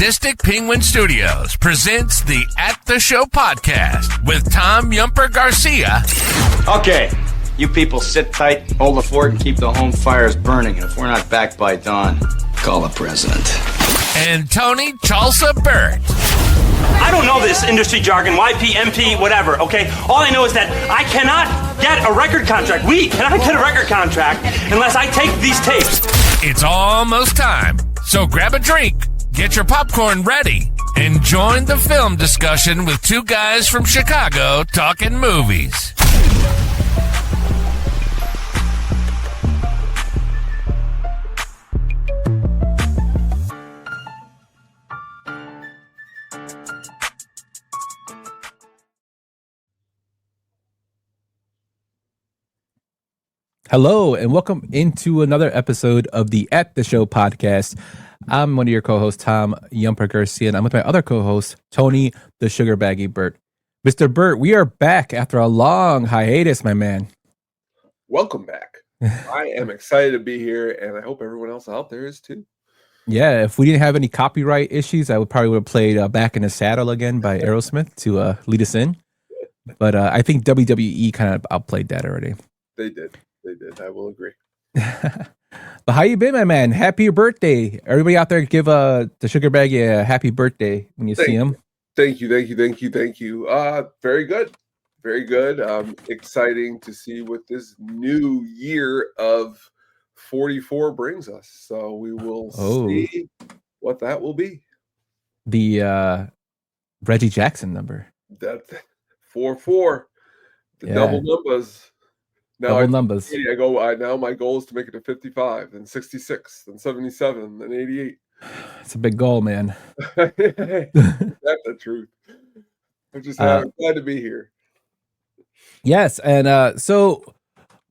Sadistic Penguin Studios presents the At the Show podcast with Tom Yumper Garcia. Okay, you people sit tight, hold the fort, and keep the home fires burning. And if we're not back by dawn, call the president. And Tony Chalsa Burt. I don't know this industry jargon, YP, MP, whatever, okay? All I know is that I cannot get a record contract. We cannot get a record contract unless I take these tapes. It's almost time, so grab a drink, get your popcorn ready, and join the film discussion with two guys from Chicago talking movies. Hello, and welcome into another episode of the At the Show podcast. I'm one of your co-hosts, Tom Yumper Garcia, and I'm with my other co-host, Tony the Sugar Baggy Burt. Mr. Burt, we are back after a long hiatus, my man. Welcome back. I am excited to be here, and I hope everyone else out there is too. Yeah, if we didn't have any copyright issues, I would have played Back in the Saddle again by Aerosmith to lead us in. But I think WWE kind of outplayed that already. They did. I will agree. But how you been, my man? Happy birthday. Everybody out there give the Sugar Baggy a happy birthday when you see him. Thank you. Very good. Exciting to see what this new year of 44 brings us. So we will see what that will be. The Reggie Jackson number. That 44. Double numbers. Now numbers. Now my goal is to make it to 55, then 66, then 77, then 88. It's a big goal, man. That's the truth. I'm just glad to be here. Yes, and so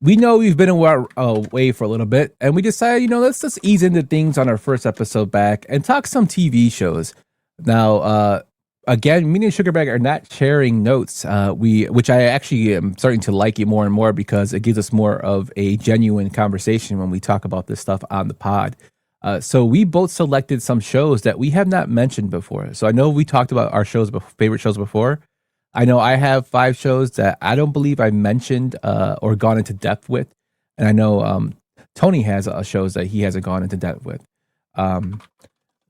we know we've been away for a little bit, and we decided, let's just ease into things on our first episode back and talk some TV shows. Now, again, me and Sugar Bag are not sharing notes, which I actually am starting to like it more and more because it gives us more of a genuine conversation when we talk about this stuff on the pod. So we both selected some shows that we have not mentioned before. So I know we talked about our favorite shows before. I know I have 5 shows that I don't believe I mentioned or gone into depth with. And I know Tony has shows that he hasn't gone into depth with.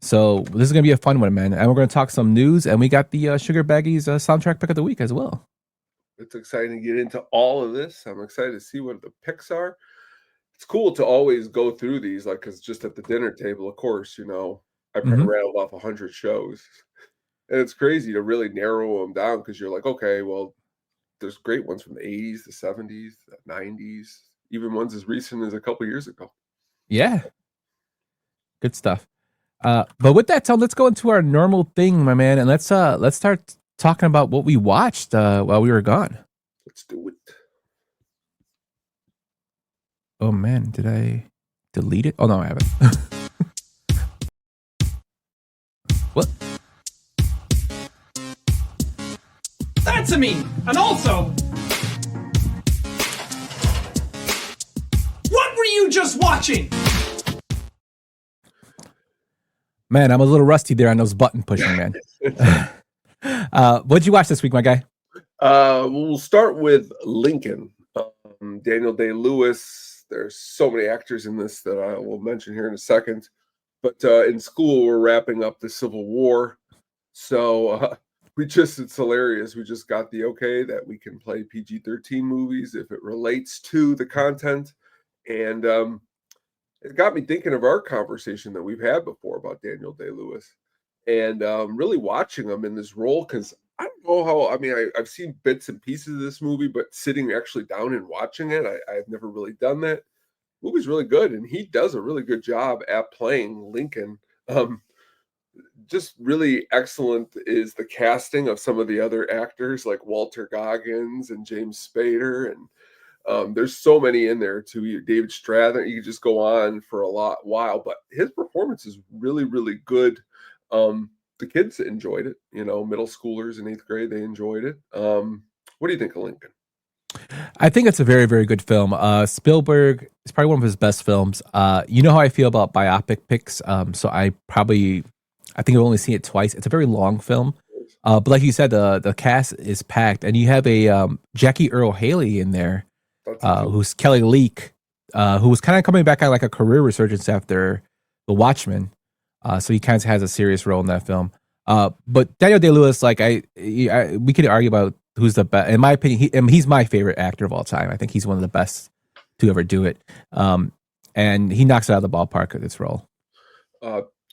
So this is going to be a fun one, man. And we're going to talk some news, and we got the Sugar Baggy's soundtrack pick of the week as well. It's exciting to get into all of this. I'm excited to see what the picks are. It's cool to always go through these, because just at the dinner table, of course, I probably rattled off 100 shows. And it's crazy to really narrow them down because you're like, okay, well, there's great ones from the 80s, the 70s, the 90s, even ones as recent as a couple years ago. Yeah. Good stuff. But with that, Tom, let's go into our normal thing, my man, and let's start talking about what we watched while we were gone. Let's do it. Oh man, did I delete it? Oh no, I haven't. What? That's a me. And also, what were you just watching? Man, I'm a little rusty there on those button pushing, man. What'd you watch this week, my guy? We'll start with Lincoln. Daniel Day-Lewis. There's so many actors in this that I will mention here in a second. But in school, we're wrapping up the Civil War. So it's hilarious. We just got the okay that we can play PG-13 movies if it relates to the content. And it got me thinking of our conversation that we've had before about Daniel Day-Lewis and really watching him in this role because I don't know how, I've seen bits and pieces of this movie, but sitting actually down and watching it, I've never really done that. The movie's really good, and he does a really good job at playing Lincoln. Just really excellent is the casting of some of the other actors like Walter Goggins and James Spader and there's so many in there too. David Strathairn, you could just go on for a while, but his performance is really, really good. The kids enjoyed it, middle schoolers in 8th grade, they enjoyed it. What do you think of Lincoln? I think it's a very, very good film. Spielberg is probably one of his best films. You know how I feel about biopic picks, so I probably I think I've only seen it twice. It's a very long film. But like you said, the cast is packed, and you have a Jackie Earl Haley in there, who's Kelly Leak, who was kind of coming back on like a career resurgence after The Watchmen. So he kind of has a serious role in that film. But Daniel Day-Lewis, like we could argue about who's the best. In my opinion, he's my favorite actor of all time. I think he's one of the best to ever do it. And he knocks it out of the ballpark with this role.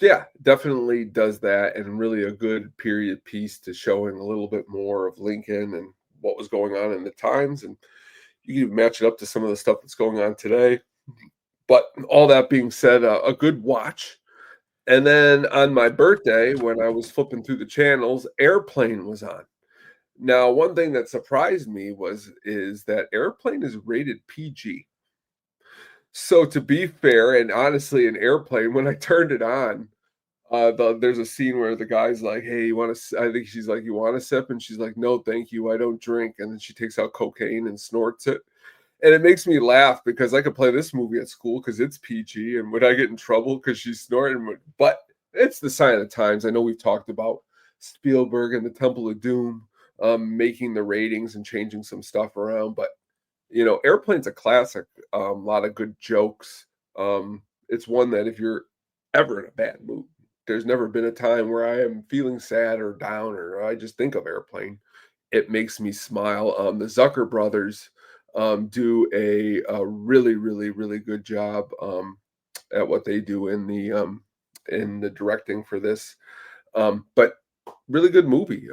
Yeah, definitely does that, and really a good period piece to showing a little bit more of Lincoln and what was going on in the times, and you can match it up to some of the stuff that's going on today. But all that being said, a good watch. And then on my birthday, when I was flipping through the channels, Airplane was on. Now, one thing that surprised me is that Airplane is rated PG. So to be fair, and honestly, in Airplane, when I turned it on, there's a scene where the guy's like, "Hey, you want to?" I think she's like, "You want a sip?" And she's like, "No, thank you, I don't drink." And then she takes out cocaine and snorts it, and it makes me laugh because I could play this movie at school because it's PG, and would I get in trouble because she's snorting? But it's the sign of the times. I know we've talked about Spielberg and the Temple of Doom making the ratings and changing some stuff around, but Airplane's a classic. A lot of good jokes. It's one that if you're ever in a bad mood, there's never been a time where I am feeling sad or down or I just think of Airplane. It makes me smile. The Zucker brothers do a really, really, really good job at what they do in the directing for this. But really good movie.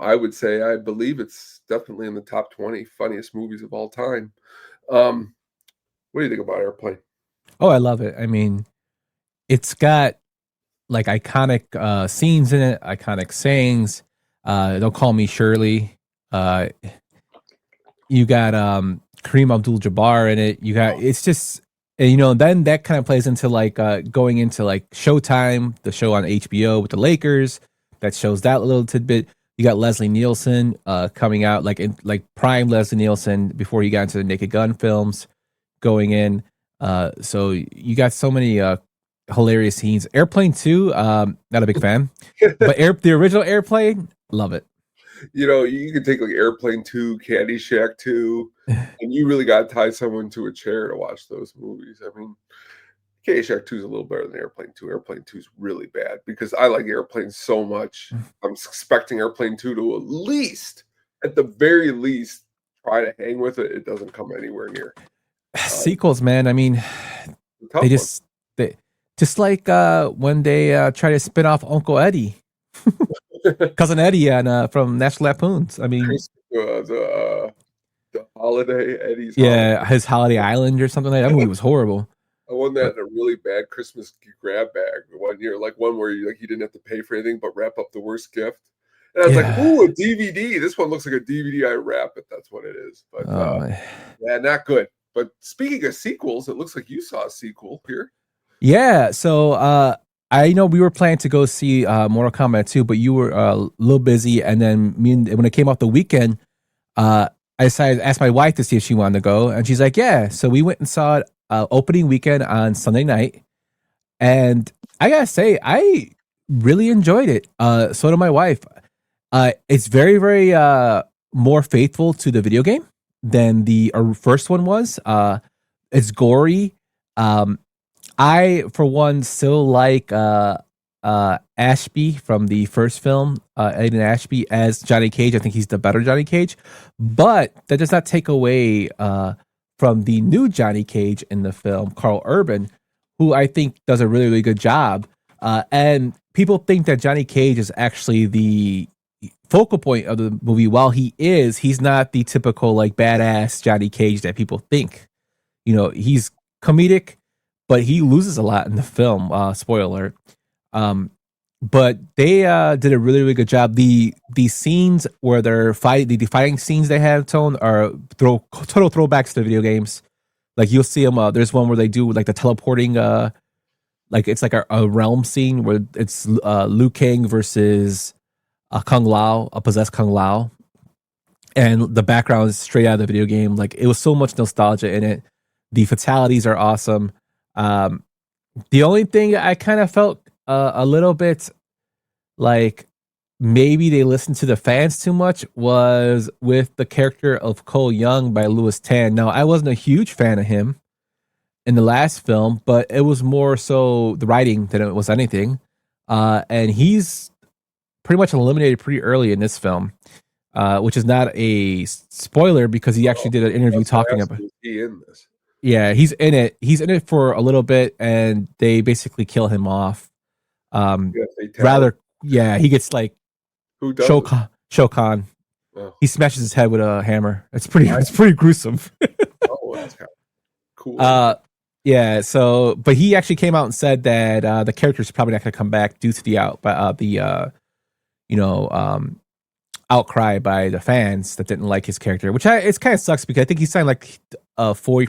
I would say, I believe it's definitely in the top 20 funniest movies of all time. What do you think about Airplane? Oh, I love it. I mean, it's got like iconic scenes in it, iconic sayings. Don't Call Me Shirley. You got Kareem Abdul-Jabbar in it. It's just, and then that kind of plays into like going into like Showtime, the show on HBO with the Lakers. That shows that little tidbit. You got Leslie Nielsen coming out like prime Leslie Nielsen before he got into the Naked Gun films going in. So you got so many hilarious scenes. Airplane 2, not a big fan, but the original Airplane, love it. You can take like Airplane 2, Caddyshack 2, and you really got to tie someone to a chair to watch those movies. I mean, Caddyshack 2 is a little better than Airplane 2. Airplane 2 is really bad because I like Airplane so much. I'm expecting Airplane 2 to at the very least, try to hang with it. It doesn't come anywhere near. Sequels, man. I mean, they just like when they try to spin off Uncle Eddie, Cousin Eddie, from National Lampoons. I mean, the Holiday Eddie's. Yeah, his Holiday Island or something like that. That movie was horrible. I won that in a really bad Christmas grab bag one year, like one where you didn't have to pay for anything but wrap up the worst gift. And I was like, "Ooh, a DVD! This one looks like a DVD. I wrap it. That's what it is." But yeah, not good. But speaking of sequels, it looks like you saw a sequel here. Yeah, so I know we were planning to go see Mortal Kombat 2, but you were a little busy, and then when it came off the weekend, I decided to ask my wife to see if she wanted to go, and she's like, "Yeah." So we went and saw it. Opening weekend on Sunday night, and I gotta say I really enjoyed it. So did my wife. It's very, very more faithful to the video game than the first one was. It's gory. I, for one, still like Ashby from the first film, Aiden Ashby as Johnny Cage. I think he's the better Johnny Cage, but that does not take away from the new Johnny Cage in the film, Carl Urban, who I think does a really, really good job. And people think that Johnny Cage is actually the focal point of the movie. While he's not the typical like badass Johnny Cage that people think. He's comedic, but he loses a lot in the film. Spoiler alert. But they did a really, really good job. The scenes where they're fighting, the fighting scenes they have, Tone, are total throwbacks to the video games. Like you'll see them. There's one where they do like the teleporting, like it's like a realm scene where it's Liu Kang versus Kung Lao, a possessed Kung Lao, and the background is straight out of the video game. Like it was so much nostalgia in it. The fatalities are awesome. The only thing I kind of felt a little bit like maybe they listened to the fans too much was with the character of Cole Young by Louis Tan. Now, I wasn't a huge fan of him in the last film, but it was more so the writing than it was anything. And he's pretty much eliminated pretty early in this film, which is not a spoiler because he actually did an interview talking about. He in this? Yeah, he's in it. He's in it for a little bit, and they basically kill him off. He gets like Who does? Shokan. Oh. He smashes his head with a hammer. It's pretty gruesome. Oh, that's kind of cool. Yeah. So, but he actually came out and said that the character's probably not going to come back due to the outcry by the fans that didn't like his character, which it's kind of sucks because I think he signed like a 4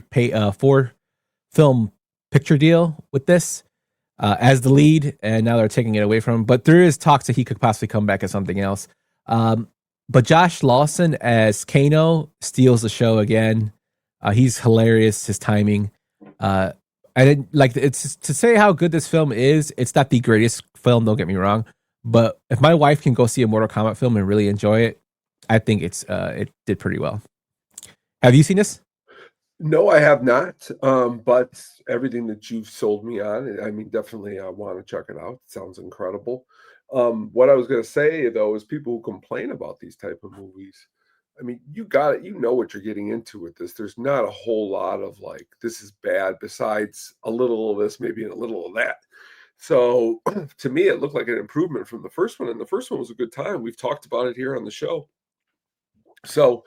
film picture deal with this as the lead, and now they're taking it away from him. But there is talks that he could possibly come back as something else. But Josh Lawson as Kano steals the show again. He's hilarious. His timing. I didn't like it's to say how good this film is. It's not the greatest film, don't get me wrong, but if my wife can go see a Mortal Kombat film and really enjoy it, I think it did pretty well. Have you seen this? No, I have not. But everything that you've sold me on, I mean, definitely I want to check it out. It sounds incredible. What I was going to say though is people who complain about these type of movies, I mean, you got it. You know what you're getting into with this. There's not a whole lot of like, this is bad, besides a little of this, maybe a little of that. So to me, it looked like an improvement from the first one. And the first one was a good time. We've talked about it here on the show. So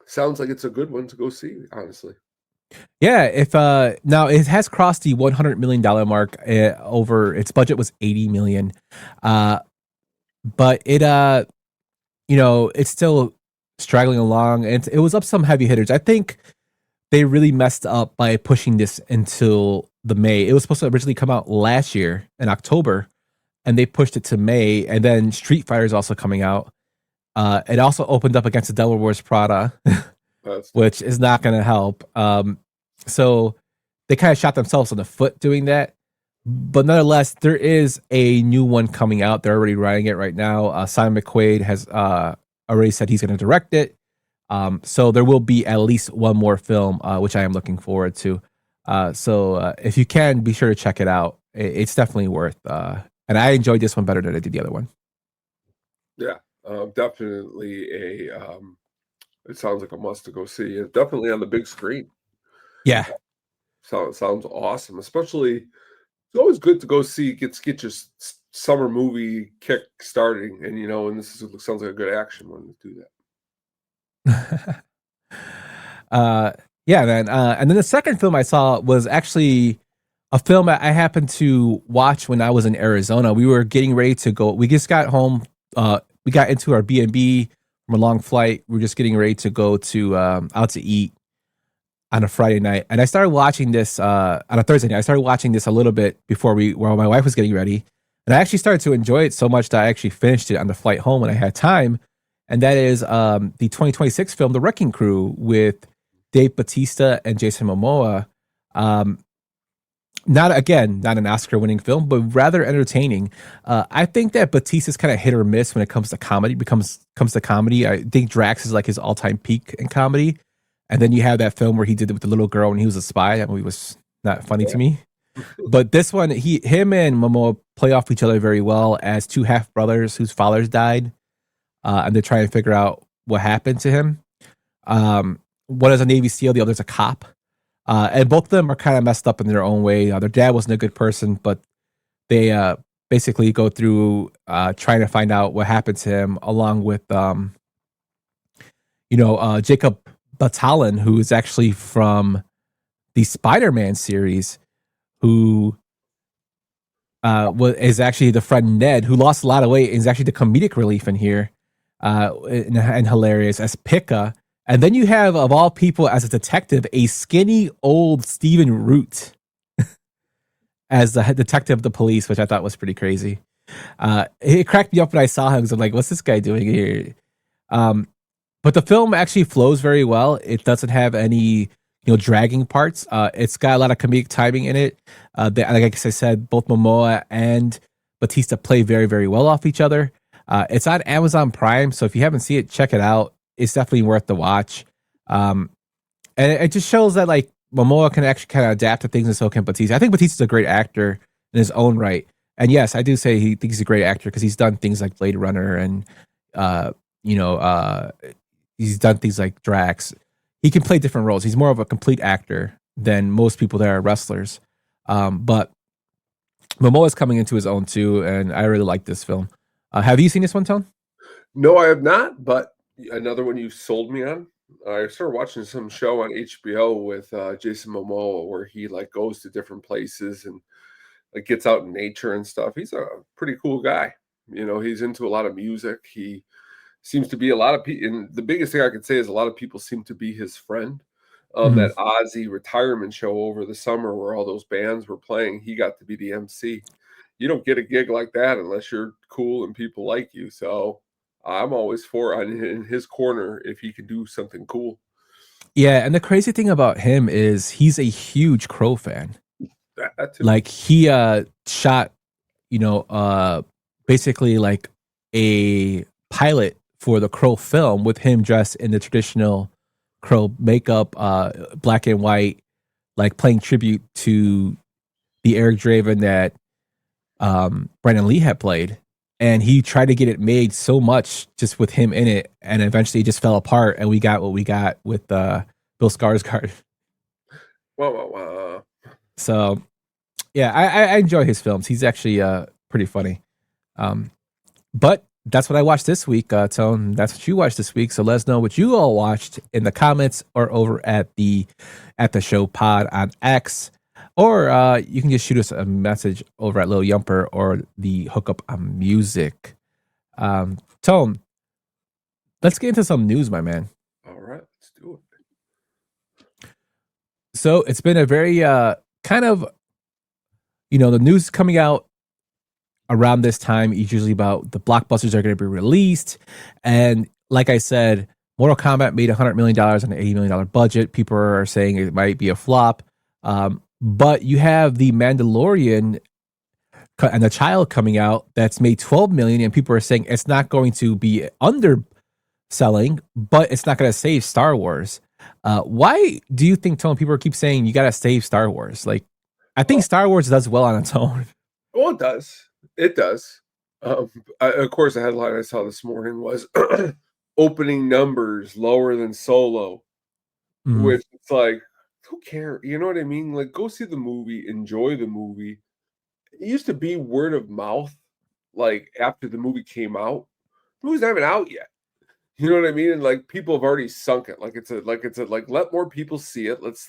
sounds like it's a good one to go see, honestly. Yeah, if now it has crossed the $100 million mark over its budget was $80 million. But it it's still straggling along, and it was up some heavy hitters. I think they really messed up by pushing this until the May. It was supposed to originally come out last year in October, and they pushed it to May. And then Street Fighter is also coming out. It also opened up against the Devil Wears Prada, which is not going to help. So they kind of shot themselves in the foot doing that. But nonetheless, there is a new one coming out. They're already writing it right now. Simon McQuaid has already said he's going to direct it. So there will be at least one more film, which I am looking forward to. So if you can, be sure to check it out. It's definitely worth. And I enjoyed this one better than I did the other one. Yeah, definitely it sounds like a must to go see. It's definitely on the big screen. Yeah. Sounds awesome. Especially, it's always good to go see, get your summer movie kick starting. And, and this sounds like a good action one to do that. Yeah, man. And then the second film I saw was actually a film I happened to watch when I was in Arizona. We were getting ready to go. We just got home. We got into our B&B from a long flight. We were just getting ready to go to out to eat on a Friday night. And I started watching this on a Thursday night. I started watching this a little bit while my wife was getting ready. And I actually started to enjoy it so much that I actually finished it on the flight home when I had time. And that is the 2026 film, The Wrecking Crew, with Dave Bautista and Jason Momoa. Not an Oscar-winning film, but rather entertaining. I think that Bautista's kind of hit or miss when it comes to comedy. Comes to comedy, I think Drax is like his all-time peak in comedy. And then you have that film where he did it with the little girl when he was a spy. That movie was not funny to me. But this one, him and Momoa play off each other very well as two half brothers whose fathers died, and they're trying to figure out what happened to him. One is a Navy SEAL, the other's a cop, and both of them are kind of messed up in their own way. Their dad wasn't a good person, but they basically go through trying to find out what happened to him, along with Jacob Batalon, who is actually from the Spider-Man series, who is actually the friend Ned, who lost a lot of weight, and is actually the comedic relief in here, and hilarious as Pika. And then you have, of all people, as a detective, a skinny old Stephen Root as the head detective of the police, which I thought was pretty crazy. It cracked me up when I saw him, because I'm like, what's this guy doing here? But the film actually flows very well. It doesn't have any, dragging parts. It's got a lot of comedic timing in it. Like I said, both Momoa and Batista play very, very well off each other. It's on Amazon Prime, so if you haven't seen it, check it out. It's definitely worth the watch. And it just shows that like Momoa can actually kind of adapt to things, and so can Batista. I think Batista's a great actor in his own right. And yes, I do say he thinks he's a great actor because he's done things like Blade Runner and he's done things like Drax. He can play different roles. He's more of a complete actor than most people that are wrestlers. But Momoa's coming into his own too, and I really like this film. Have you seen this one, Tone? No, I have not, but another one you sold me on. I started watching some show on HBO with Jason Momoa where he like goes to different places and like gets out in nature and stuff. He's a pretty cool guy. You know, he's into a lot of music. He seems to be a lot of people. And the biggest thing I could say is a lot of people seem to be his friend. That Ozzy retirement show over the summer where all those bands were playing, he got to be the MC. You don't get a gig like that unless you're cool and people like you. So I'm always in his corner if he can do something cool. Yeah, and the crazy thing about him is he's a huge Crow fan. That too. Like he shot, basically like a pilot for the Crow film with him dressed in the traditional Crow makeup, black and white, like playing tribute to the Eric Draven that Brandon Lee had played. And he tried to get it made so much just with him in it, and eventually it just fell apart, and we got what we got with Bill Skarsgård. Wow. So, yeah, I enjoy his films. He's actually pretty funny. But that's what I watched this week, Tone. That's what you watched this week. So let us know what you all watched in the comments or over at the show pod on X. Or you can just shoot us a message over at Lil Yumper or the Hookup on Music. Tone, let's get into some news, my man. All right, let's do it. So it's been a very kind of, the news coming out around this time is usually about the blockbusters are going to be released. And like I said, Mortal Kombat made $100 million on an $80 million budget. People are saying it might be a flop. But you have the Mandalorian and the Child coming out that's made $12 million, and people are saying it's not going to be underselling, but it's not going to save Star Wars. Why do you think, Tone, people keep saying you got to save Star Wars? Like, I think Star Wars does well on its own. Well, it does. It does. Of course, the headline I saw this morning was opening numbers lower than Solo, which it's like, who cares? You know what I mean? Like, go see the movie, enjoy the movie. It used to be word of mouth, like after the movie came out. The movie's not even out yet. You know what I mean? And like people have already sunk it. Like it's a let more people see it. Let's.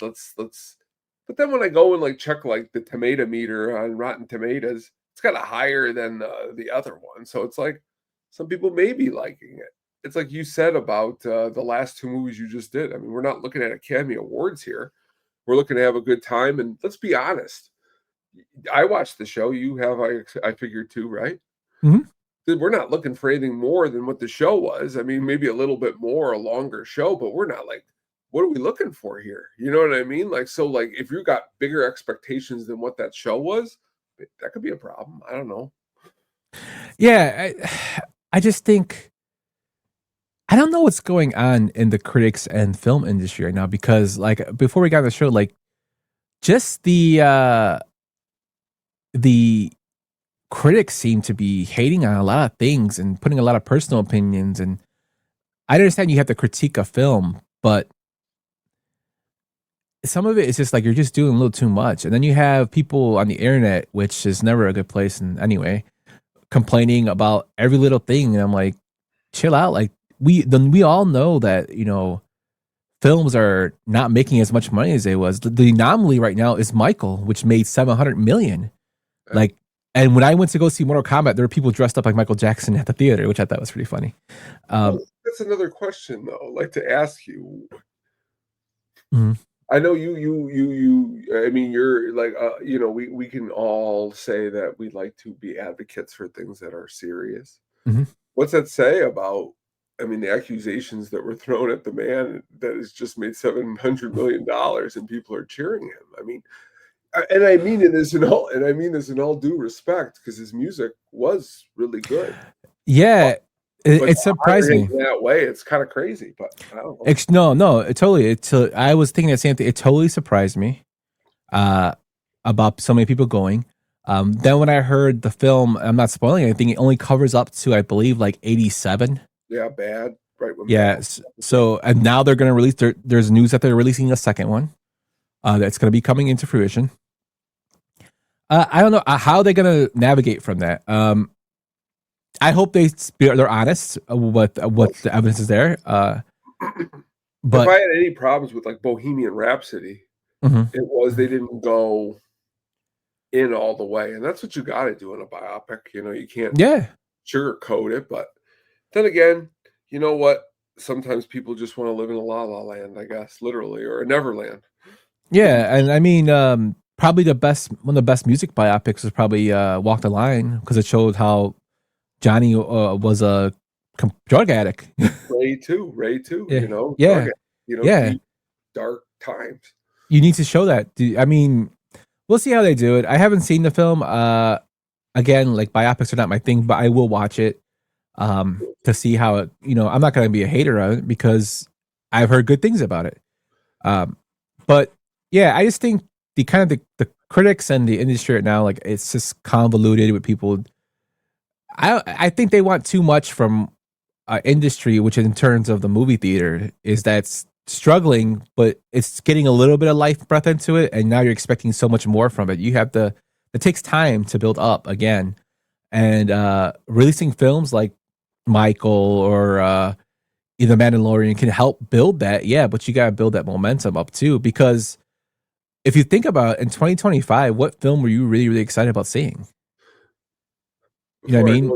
But then when I go and like check like the tomato meter on Rotten Tomatoes, it's kind of higher than the other one. So it's like some people may be liking it. It's like you said about the last two movies you just did. I mean, we're not looking at Academy Awards here. We're looking to have a good time. And let's be honest. I watched the show. You have, I figured too, right? Mm-hmm. We're not looking for anything more than what the show was. I mean, maybe a little bit more, a longer show, but we're not like, what are we looking for here? You know what I mean? Like, so like if you got bigger expectations than what that show was, that could be a problem. I don't know. Yeah. I just think, I don't know what's going on in the critics and film industry right now, because like before we got on the show, like just the critics seem to be hating on a lot of things and putting a lot of personal opinions. And I understand you have to critique a film, but some of it is just like you're just doing a little too much. And then you have people on the internet, which is never a good place in anyway, complaining about every little thing. And I'm like, chill out. Like we all know that, films are not making as much money as they was. The anomaly right now is Michael, which made $700 million. Like, and when I went to go see Mortal Kombat, there were people dressed up like Michael Jackson at the theater, which I thought was pretty funny. That's another question though. I'd like to ask you. Mm-hmm. I know you. I mean, you're like, we can all say that we like to be advocates for things that are serious. Mm-hmm. What's that say about? I mean, the accusations that were thrown at the man that has just made $700 million and people are cheering him. I mean, And I mean it as in all, and I mean this in all due respect, because his music was really good. Yeah, But it surprised me. in that way, it's kind of crazy. But I don't know. No, it totally. I was thinking the same thing. It totally surprised me about so many people going. Then when I heard the film, I'm not spoiling anything. It only covers up to, I believe, like 87. Yeah, bad. Right. When Yeah. So and now they're going to release. There's news that they're releasing a second one. That's going to be coming into fruition. I don't know how they're going to navigate from that. I hope they're honest with what the evidence is there. But if I had any problems with like Bohemian Rhapsody, it was they didn't go in all the way, and that's what you got to do in a biopic. You can't sugarcoat it. But then again, you know what? Sometimes people just want to live in a la la land, I guess, literally, or a Neverland. Yeah, and I mean, probably one of the best music biopics was probably Walk the Line, because it showed how Johnny was a drug addict. Ray too. Yeah. Deep, dark times. You need to show that. I mean, we'll see how they do it. I haven't seen the film. Again, like biopics are not my thing, but I will watch it to see how it. I'm not going to be a hater of it because I've heard good things about it. But yeah, I just think the critics and the industry right now, like it's just convoluted with people. I think they want too much from industry, which in terms of the movie theater is that's struggling, but it's getting a little bit of life breath into it, and now you're expecting so much more from it. It takes time to build up again, and releasing films like Michael or either Mandalorian can help build that. Yeah, but you got to build that momentum up too, because if you think about it, in 2025, what film were you really, really excited about seeing? You know what I mean?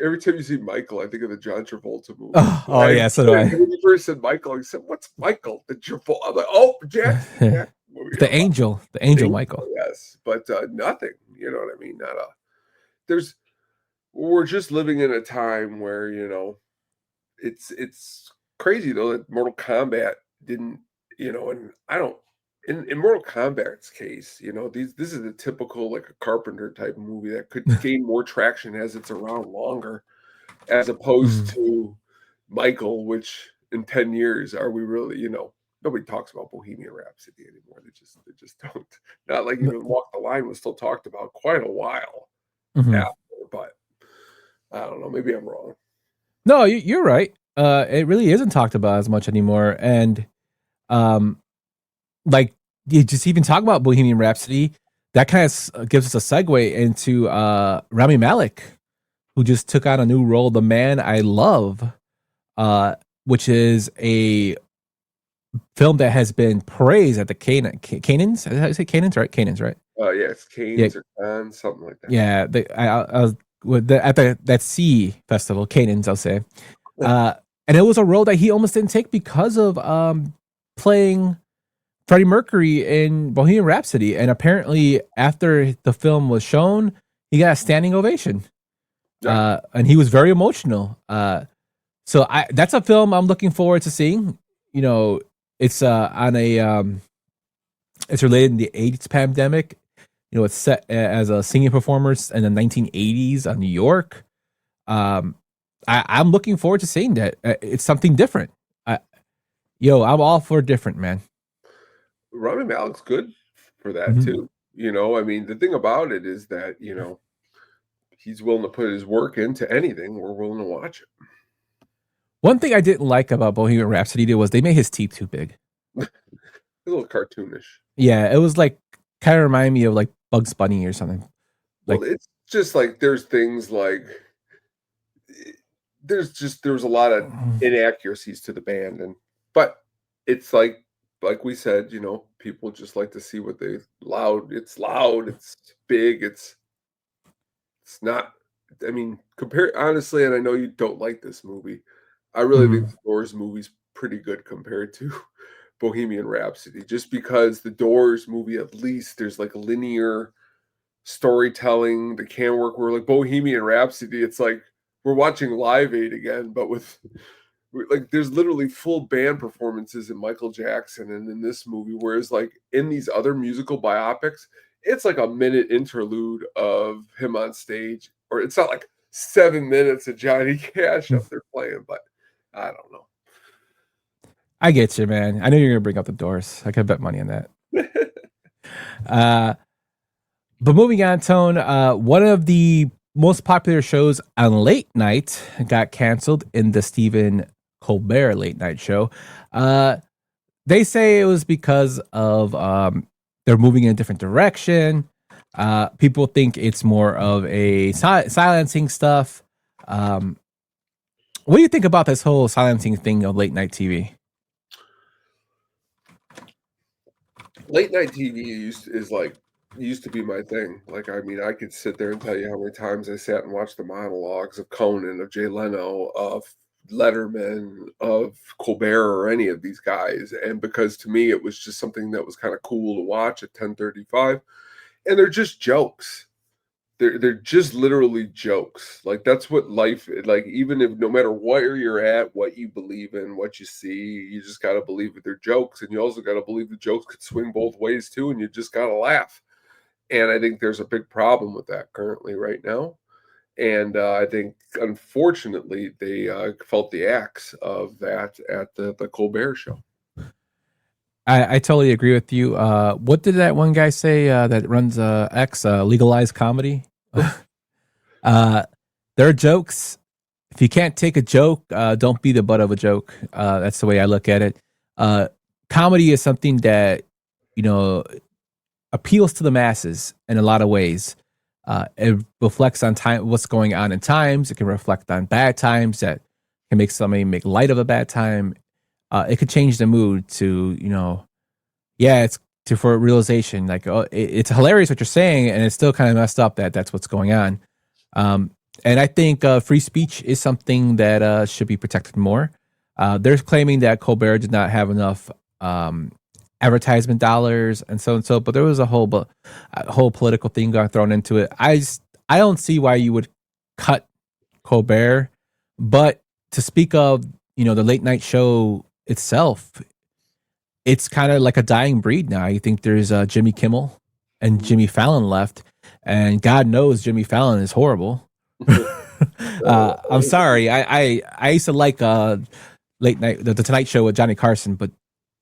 Every time you see Michael, I think of the John Travolta movie. Oh yeah, so do I. When you first said Michael, I said, "What's Michael?" The Travolta. I'm like, "Oh, Jack." The angel Michael. Yes, but nothing. You know what I mean? We're just living in a time where it's crazy though that Mortal Kombat didn't. And I don't. In Mortal Kombat's case, this is a typical like a Carpenter type movie that could gain more traction as it's around longer, as opposed to Michael, which in 10 years are we really, nobody talks about Bohemian Rhapsody anymore. They just don't. Not like even Walk the Line was still talked about quite a while after, but I don't know. Maybe I'm wrong. No, you're right. It really isn't talked about as much anymore, and like you just even talk about Bohemian Rhapsody, that kind of gives us a segue into Rami Malek, who just took on a new role, The Man I Love, which is a film that has been praised at the Cannes. Did I say Cannes, right? Cannes, right? Yeah, it's Cannes or Cannes, something like that. Yeah, I was at that Sea Festival, Cannes, I'll say. And it was a role that he almost didn't take because of playing Freddie Mercury in Bohemian Rhapsody, and apparently after the film was shown, he got a standing ovation, and he was very emotional. So that's a film I'm looking forward to seeing. It's on a it's related to the AIDS pandemic. It's set as a singing performance in the 1980s on New York. I'm looking forward to seeing that. It's something different. I'm all for different, man. Rami Malek's good for that too. I mean, the thing about it is that, he's willing to put his work into anything. We're willing to watch it. One thing I didn't like about Bohemian Rhapsody was they made his teeth too big. A little cartoonish. Yeah, it was like kind of remind me of like Bugs Bunny or something. Well, it's just like there's things like there was a lot of inaccuracies to the band, but it's like we said, people just like to see what it's loud, it's big, it's not. I mean, honestly, and I know you don't like this movie. I really think the Doors movie's pretty good compared to Bohemian Rhapsody, just because the Doors movie, at least there's like linear storytelling that can work. Where like Bohemian Rhapsody, it's like we're watching Live Aid again, but with like there's literally full band performances in Michael Jackson and in this movie, whereas like in these other musical biopics, it's like a minute interlude of him on stage, or it's not like 7 minutes of Johnny Cash up there playing, but I don't know. I get you, man. I know you're gonna bring up the Doors. I could bet money on that. But moving on, Tone, one of the most popular shows on late night got canceled in the Stephen Colbert late night show. They say it was because of they're moving in a different direction. People think it's more of a silencing stuff. What do you think about this whole silencing thing of late night TV? Late night TV used to be my thing. Like, I mean, I could sit there and tell you how many times I sat and watched the monologues of Conan, of Jay Leno, of Letterman, of Colbert, or any of these guys. And because to me, it was just something that was kind of cool to watch at 10:35. And they're just jokes. They're just literally jokes. Like, that's what life is. Like, even if no matter where you're at, what you believe in, what you see, you just got to believe that they're jokes. And you also got to believe the jokes could swing both ways too. And you just got to laugh. And I think there's a big problem with that currently right now. And I think, unfortunately, they felt the axe of that at the Colbert Show. I totally agree with you. What did that one guy say that runs X, Legalized Comedy? There are jokes. If you can't take a joke, don't be the butt of a joke. That's the way I look at it. Comedy is something that, appeals to the masses in a lot of ways. It reflects on what's going on in times. It can reflect on bad times that can make somebody make light of a bad time. It could change the mood to, for a realization. Like, it's hilarious what you're saying, and it's still kind of messed up that that's what's going on. And I think free speech is something that should be protected more. They're claiming that Colbert did not have enough advertisement dollars and so, but there was a whole political thing got thrown into it. I don't see why you would cut Colbert, but to speak of, the late night show itself, it's kind of like a dying breed now. You think there's Jimmy Kimmel and Jimmy Fallon left, and God knows Jimmy Fallon is horrible. I'm sorry. I used to like late night, the Tonight Show with Johnny Carson, but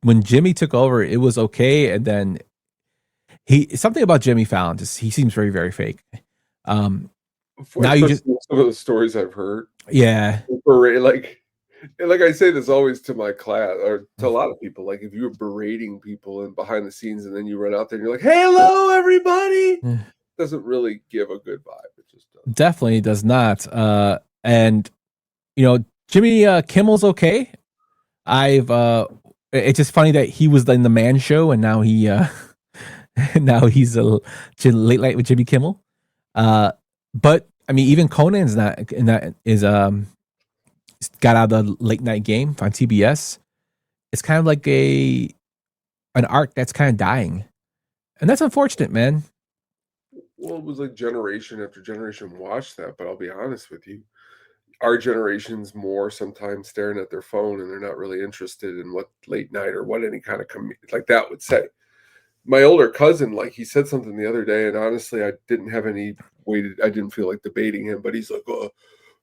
when Jimmy took over, it was okay. And then something about Jimmy Fallon, he seems very, very fake. Now you just some of the stories I've heard. Yeah. Like I say this always to my class or to a lot of people, like if you're berating people and behind the scenes and then you run out there and you're like, hello, everybody, doesn't really give a good vibe. It just doesn't. Definitely does not. And Jimmy Kimmel's okay. It's just funny that he was in the Man Show and now he's a late night with Jimmy Kimmel. But I mean, even Conan's not in that got out of the late night game on TBS. It's kind of like an art that's kind of dying, and that's unfortunate, man. Well, it was like generation after generation watched that, but I'll be honest with you, our generation's more sometimes staring at their phone and they're not really interested in what late night or what any kind of like that would say. My older cousin, like he said something the other day, and honestly, I didn't have any I didn't feel like debating him, but he's like,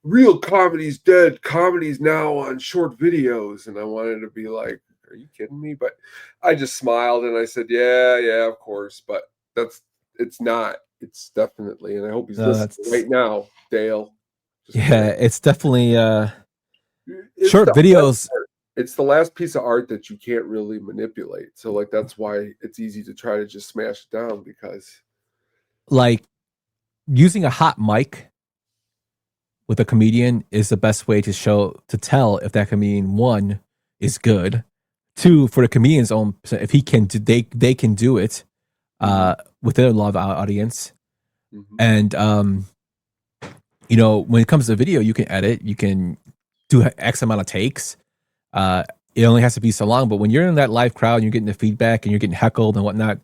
real comedy's dead. Comedy's now on short videos. And I wanted to be like, are you kidding me? But I just smiled and I said, yeah, of course. But it's not. It's definitely, and I hope he's listening right now, Dale. It's definitely short videos. It's the last piece of art that you can't really manipulate. So like that's why it's easy to try to just smash it down, because like using a hot mic with a comedian is the best way to tell if that comedian, one, is good, two, for the comedian's own, if he can do, they can do it with their live audience. And when it comes to video, you can edit, you can do X amount of takes. It only has to be so long, but when you're in that live crowd and you're getting the feedback and you're getting heckled and whatnot,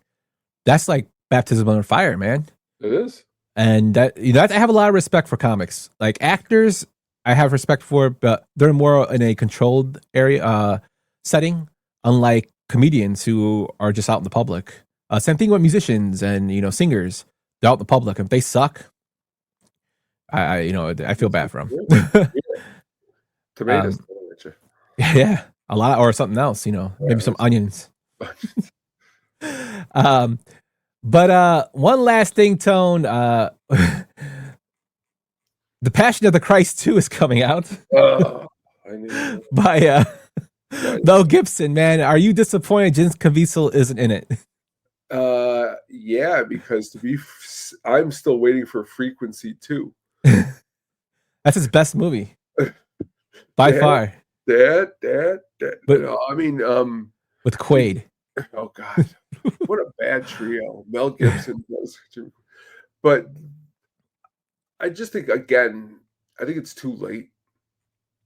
that's like baptism under fire, man. It is. And that I have a lot of respect for comics. Like actors, I have respect for it, but they're more in a controlled area setting, unlike comedians who are just out in the public. Same thing with musicians and singers. They're out in the public. If they suck, I feel bad for them. Tomatoes. Yeah, a lot or something else. Maybe some onions. But one last thing, Tone. The Passion of the Christ 2 is coming out by Mel Gibson. Man, are you disappointed Jim Caviezel isn't in it? Yeah, because I'm still waiting for Frequency 2. That's his best movie by far. Dad. But with Quaid. Oh God, what a bad trio! Mel Gibson, but I just think I think it's too late.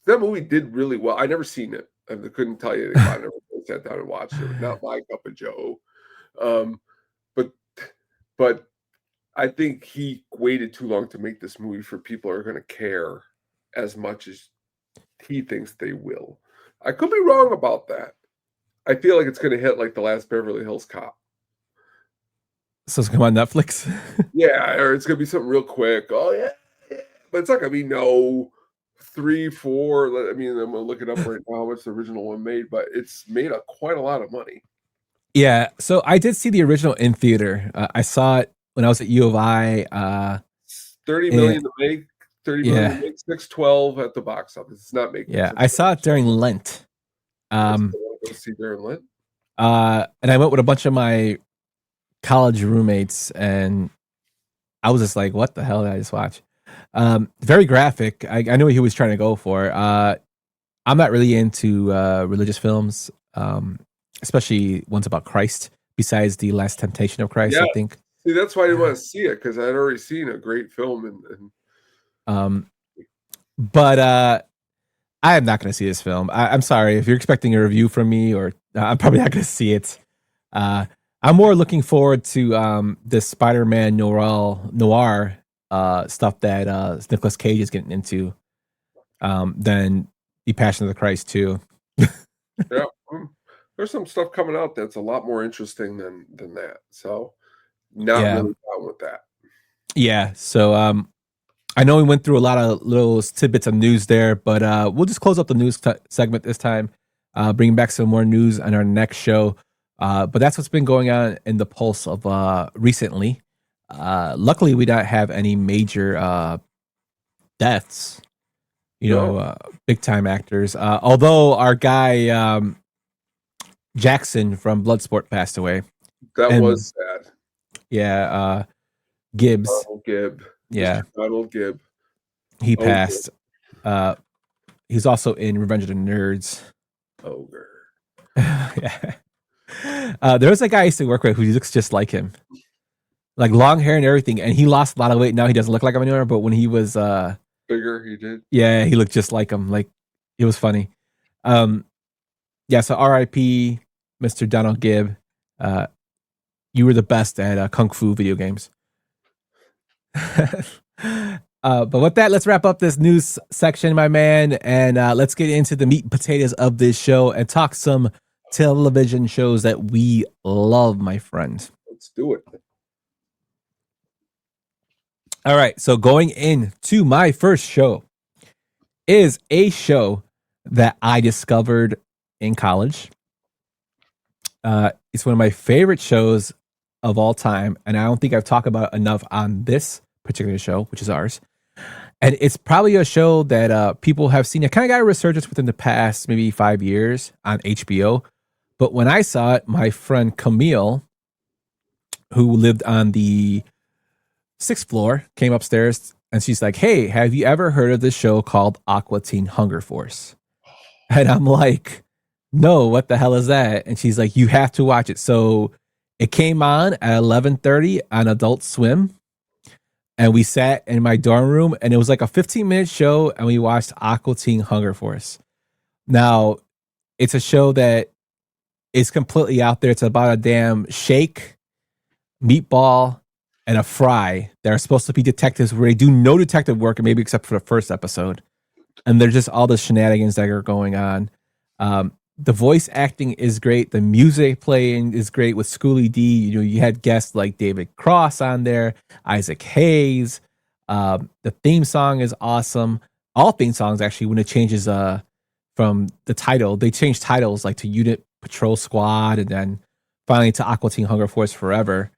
That movie did really well. I never seen it. I couldn't tell you anything. I never sat down and watched it. Not my cup of Joe. But I think he waited too long to make this movie for people who are going to care as much as he thinks they will. I could be wrong about that. I feel like it's going to hit like the last Beverly Hills Cop. So it's going to come on Netflix? Yeah, or it's going to be something real quick. Oh, yeah. But it's not going to be 3, 4. I mean, I'm going to look it up right now how much the original one made, but it's made quite a lot of money. Yeah, so I did see the original in theater. I saw it when I was at U of I. 30 million to make, 30 million to make, 612 at the box office. It's not making sense. I saw it during Lent. Go see during Lent. And I went with a bunch of my college roommates, and I was just like, what the hell did I just watch? Very graphic. I knew what he was trying to go for. I'm not really into religious films, especially ones about Christ, besides The Last Temptation of Christ, I think. See, that's why I didn't want to see it, because I'd already seen a great film. But I am not going to see this film. I'm sorry if you're expecting a review from me, or I'm probably not going to see it. I'm more looking forward to this Spider-Man noir stuff that Nicolas Cage is getting into than The Passion of the Christ 2. Yeah, there's some stuff coming out that's a lot more interesting than that. So not really down with that. Yeah, so I know we went through a lot of little tidbits of news there, but we'll just close up the news segment this time, bring back some more news on our next show. But that's what's been going on in the pulse of recently. Luckily, we don't have any major deaths, big time actors. Although our guy Jackson from Bloodsport passed away. That was sad. Yeah, Gibbs. Donald Gibb. Yeah, Donald Gibb. He passed. He's also in Revenge of the Nerds. Ogre. Yeah. There was a guy I used to work with who looks just like him, like long hair and everything, and he lost a lot of weight. Now he doesn't look like him anymore, but when he was bigger, he did. Yeah, he looked just like him. Like, it was funny. Yeah, so R.I.P. Mr. Donald Gibb. You were the best at Kung Fu video games. But with that, let's wrap up this news section, my man, and let's get into the meat and potatoes of this show and talk some television shows that we love, my friend. Let's do it. All right, so going into my first show is a show that I discovered in college. It's one of my favorite shows of all time, and I don't think I've talked about it enough on this particular show, which is ours. And it's probably a show that people have seen. It kind of got a resurgence within the past maybe 5 years on HBO. But when I saw it, my friend Camille, who lived on the 6th floor, came upstairs and she's like, "Hey, have you ever heard of this show called Aqua Teen Hunger Force?" And I'm like, "No, what the hell is that?" And she's like, "You have to watch it." So it came on at 11:30 on Adult Swim. And we sat in my dorm room, and it was like a 15-minute show, and we watched Aqua Teen Hunger Force. Now, it's a show that is completely out there. It's about a damn Shake, Meatball, and a Fry that are supposed to be detectives where they do no detective work, maybe except for the first episode. and they're just all the shenanigans that are going on. The voice acting is great. The music playing is great with Schooly D. You know, you had guests like David Cross on there, Isaac Hayes. The theme song is awesome. All theme songs actually, when it changes from the title, they change titles like to Unit Patrol Squad and then finally to Aqua Teen Hunger Force Forever.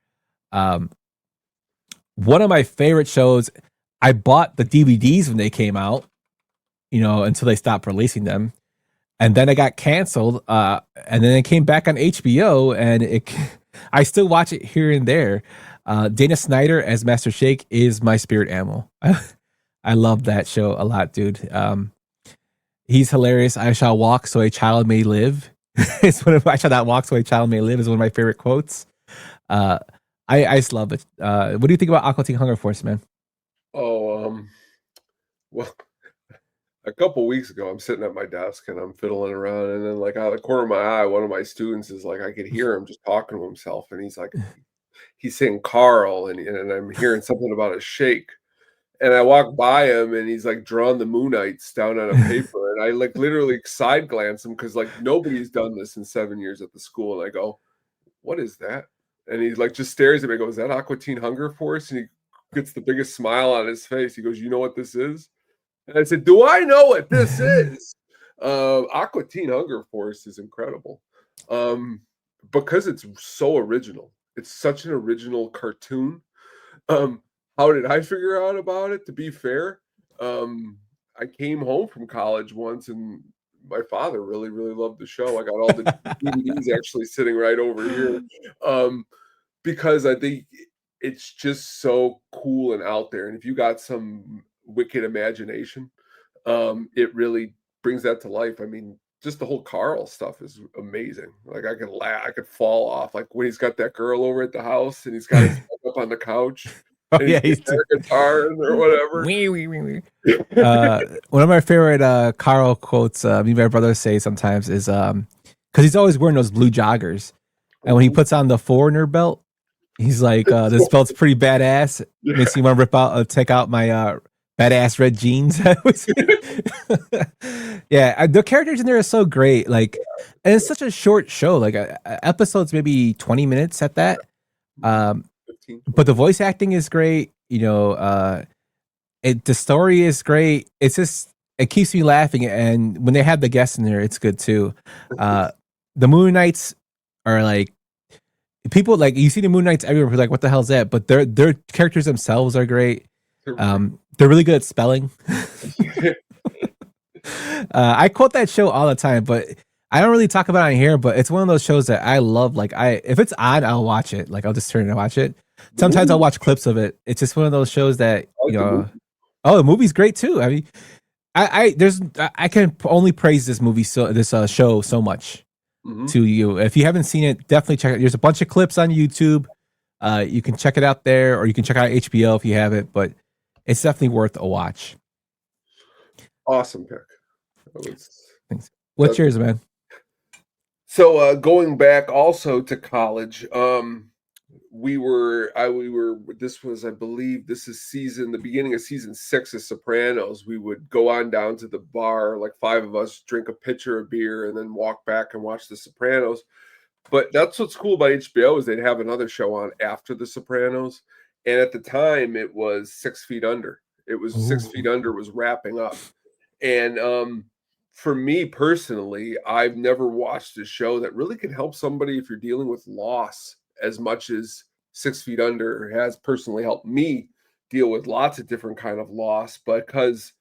One of my favorite shows. I bought the DVDs when they came out, you know, until they stopped releasing them. And then it got canceled, and then it came back on HBO, and I still watch it here and there. Dana Snyder as Master Shake is my spirit animal. I love that show a lot, dude. He's hilarious. I shall walk so a child may live. It's one of I shall not walk so a child may live is one of my favorite quotes. I just love it. What do you think about Aqua Teen Hunger Force, man? Oh, well, a couple weeks ago, I'm sitting at my desk and I'm fiddling around, and then like out of the corner of my eye, one of my students is like, I could hear him just talking to himself, and he's like, he's saying Carl, and I'm hearing something about a shake, and I walk by him, and he's like drawing the Moonites down on a paper, and I like literally side glance him because like nobody's done this in 7 years at the school, and I go, what is that? And he like just stares at me and goes, is that Aqua Teen Hunger Force? And he gets the biggest smile on his face. He goes, you know what this is? And I said, do I know what this is? Aqua Teen Hunger Force is incredible because it's so original. It's such an original cartoon. How did I figure out about it? To be fair, I came home from college once, and my father really, really loved the show. I got all the DVDs actually sitting right over here because I think it's just so cool and out there. And if you got some wicked imagination, it really brings that to life. I mean, just the whole Carl stuff is amazing. Like I could laugh, I could fall off. Like when he's got that girl over at the house and he's got his up on the couch. Oh yeah, he's got a guitar or whatever. One of my favorite Carl quotes, me and my brother say sometimes is because he's always wearing those blue joggers, and when he puts on the Foreigner belt, he's like, "This belt's pretty badass." Makes me want to take out my badass red jeans. Yeah, the characters in there are so great. Like, and it's such a short show. Like, episodes maybe 20 minutes at that. But the voice acting is great. You know, the story is great. It's just it keeps me laughing. And when they have the guests in there, it's good too. The Moonites are like people like you see the Moonites everywhere. Like, what the hell is that? But their characters themselves are great. They're really good at spelling. I quote that show all the time, but I don't really talk about it on here. But it's one of those shows that I love. Like if it's on, I'll watch it. Like I'll just turn it and watch it. Sometimes I'll watch clips of it. It's just one of those shows that you know. Oh, the movie's great too. I mean, I can only praise this movie show so much to you. If you haven't seen it, definitely check it. There's a bunch of clips on YouTube. You can check it out there, or you can check out HBO if you have it. But it's definitely worth a watch. Awesome pick. Thanks. What's yours, man? So going back also to college, we were this was, I believe this is the beginning of season 6 of Sopranos. We would go on down to the bar, like 5 of us, drink a pitcher of beer, and then walk back and watch the Sopranos. But that's what's cool about HBO is they'd have another show on after the Sopranos. And at the time it was 6 Feet Under. It was 6 Feet Under was wrapping up. And for me personally, I've never watched a show that really can help somebody if you're dealing with loss as much as 6 Feet Under has personally helped me deal with lots of different kind of loss, because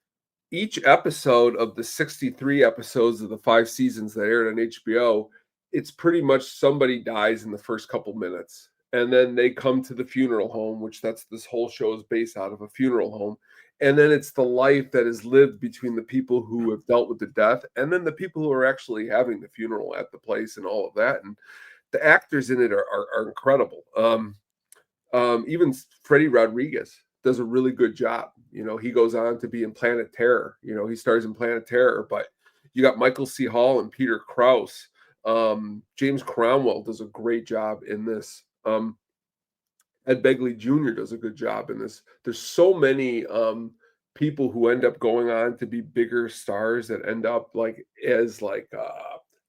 each episode of the 63 episodes of the 5 seasons that aired on HBO, it's pretty much somebody dies in the first couple minutes, and then they come to the funeral home, which this whole show is based out of a funeral home. And then it's the life that is lived between the people who have dealt with the death and then the people who are actually having the funeral at the place and all of that. And the actors in it are incredible. Even Freddie Rodriguez does a really good job. You know, he goes on to be in Planet Terror. You know, he stars in Planet Terror, but you got Michael C. Hall and Peter Krause. James Cromwell does a great job in this. Ed Begley Jr. does a good job in this. There's so many people who end up going on to be bigger stars that end up like as like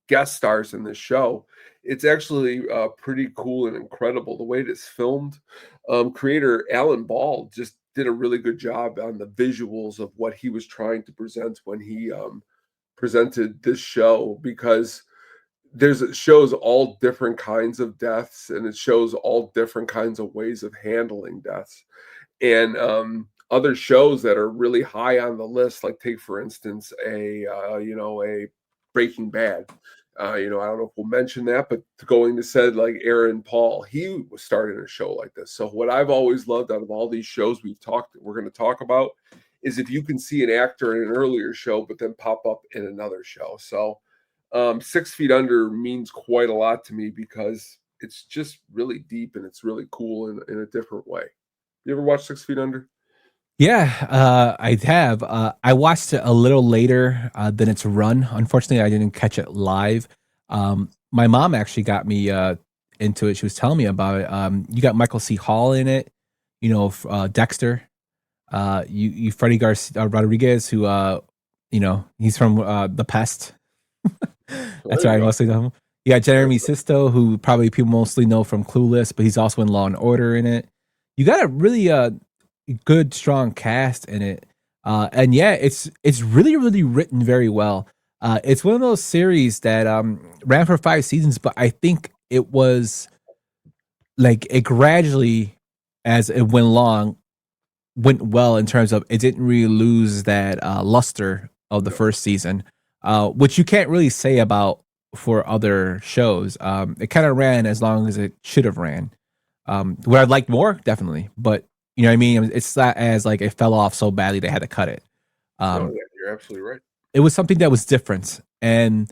guest stars in this show. It's actually pretty cool and incredible the way it is filmed. Creator Alan Ball just did a really good job on the visuals of what he was trying to present when he presented this show, because it shows all different kinds of deaths, and it shows all different kinds of ways of handling deaths. And other shows that are really high on the list, like take for instance a Breaking Bad. I don't know if we'll mention that, but going to said like Aaron Paul, he was starting a show like this. So what I've always loved out of all these shows we're going to talk about is if you can see an actor in an earlier show, but then pop up in another show. So 6 Feet Under means quite a lot to me because it's just really deep and it's really cool in a different way. You ever watch 6 Feet Under? Yeah, I have. I watched it a little later than its run. Unfortunately, I didn't catch it live. My mom actually got me into it. She was telling me about it. You got Michael C. Hall in it. Dexter. You Freddy Rodriguez, who he's from The Pest. That's right. I mostly know him. You got Jeremy Sisto, who probably people mostly know from Clueless, but he's also in Law and Order in it. You got a really good, strong cast in it. And yeah, it's really, really written very well. It's one of those series that ran for 5 seasons, but I think it was like it gradually, as it went along, went well in terms of it didn't really lose that luster of the first season, which you can't really say about for other shows. It kind of ran as long as it should have ran. Would I like more? Definitely. But you know what I mean? It's not as like it fell off so badly they had to cut it. You're absolutely right. It was something that was different. And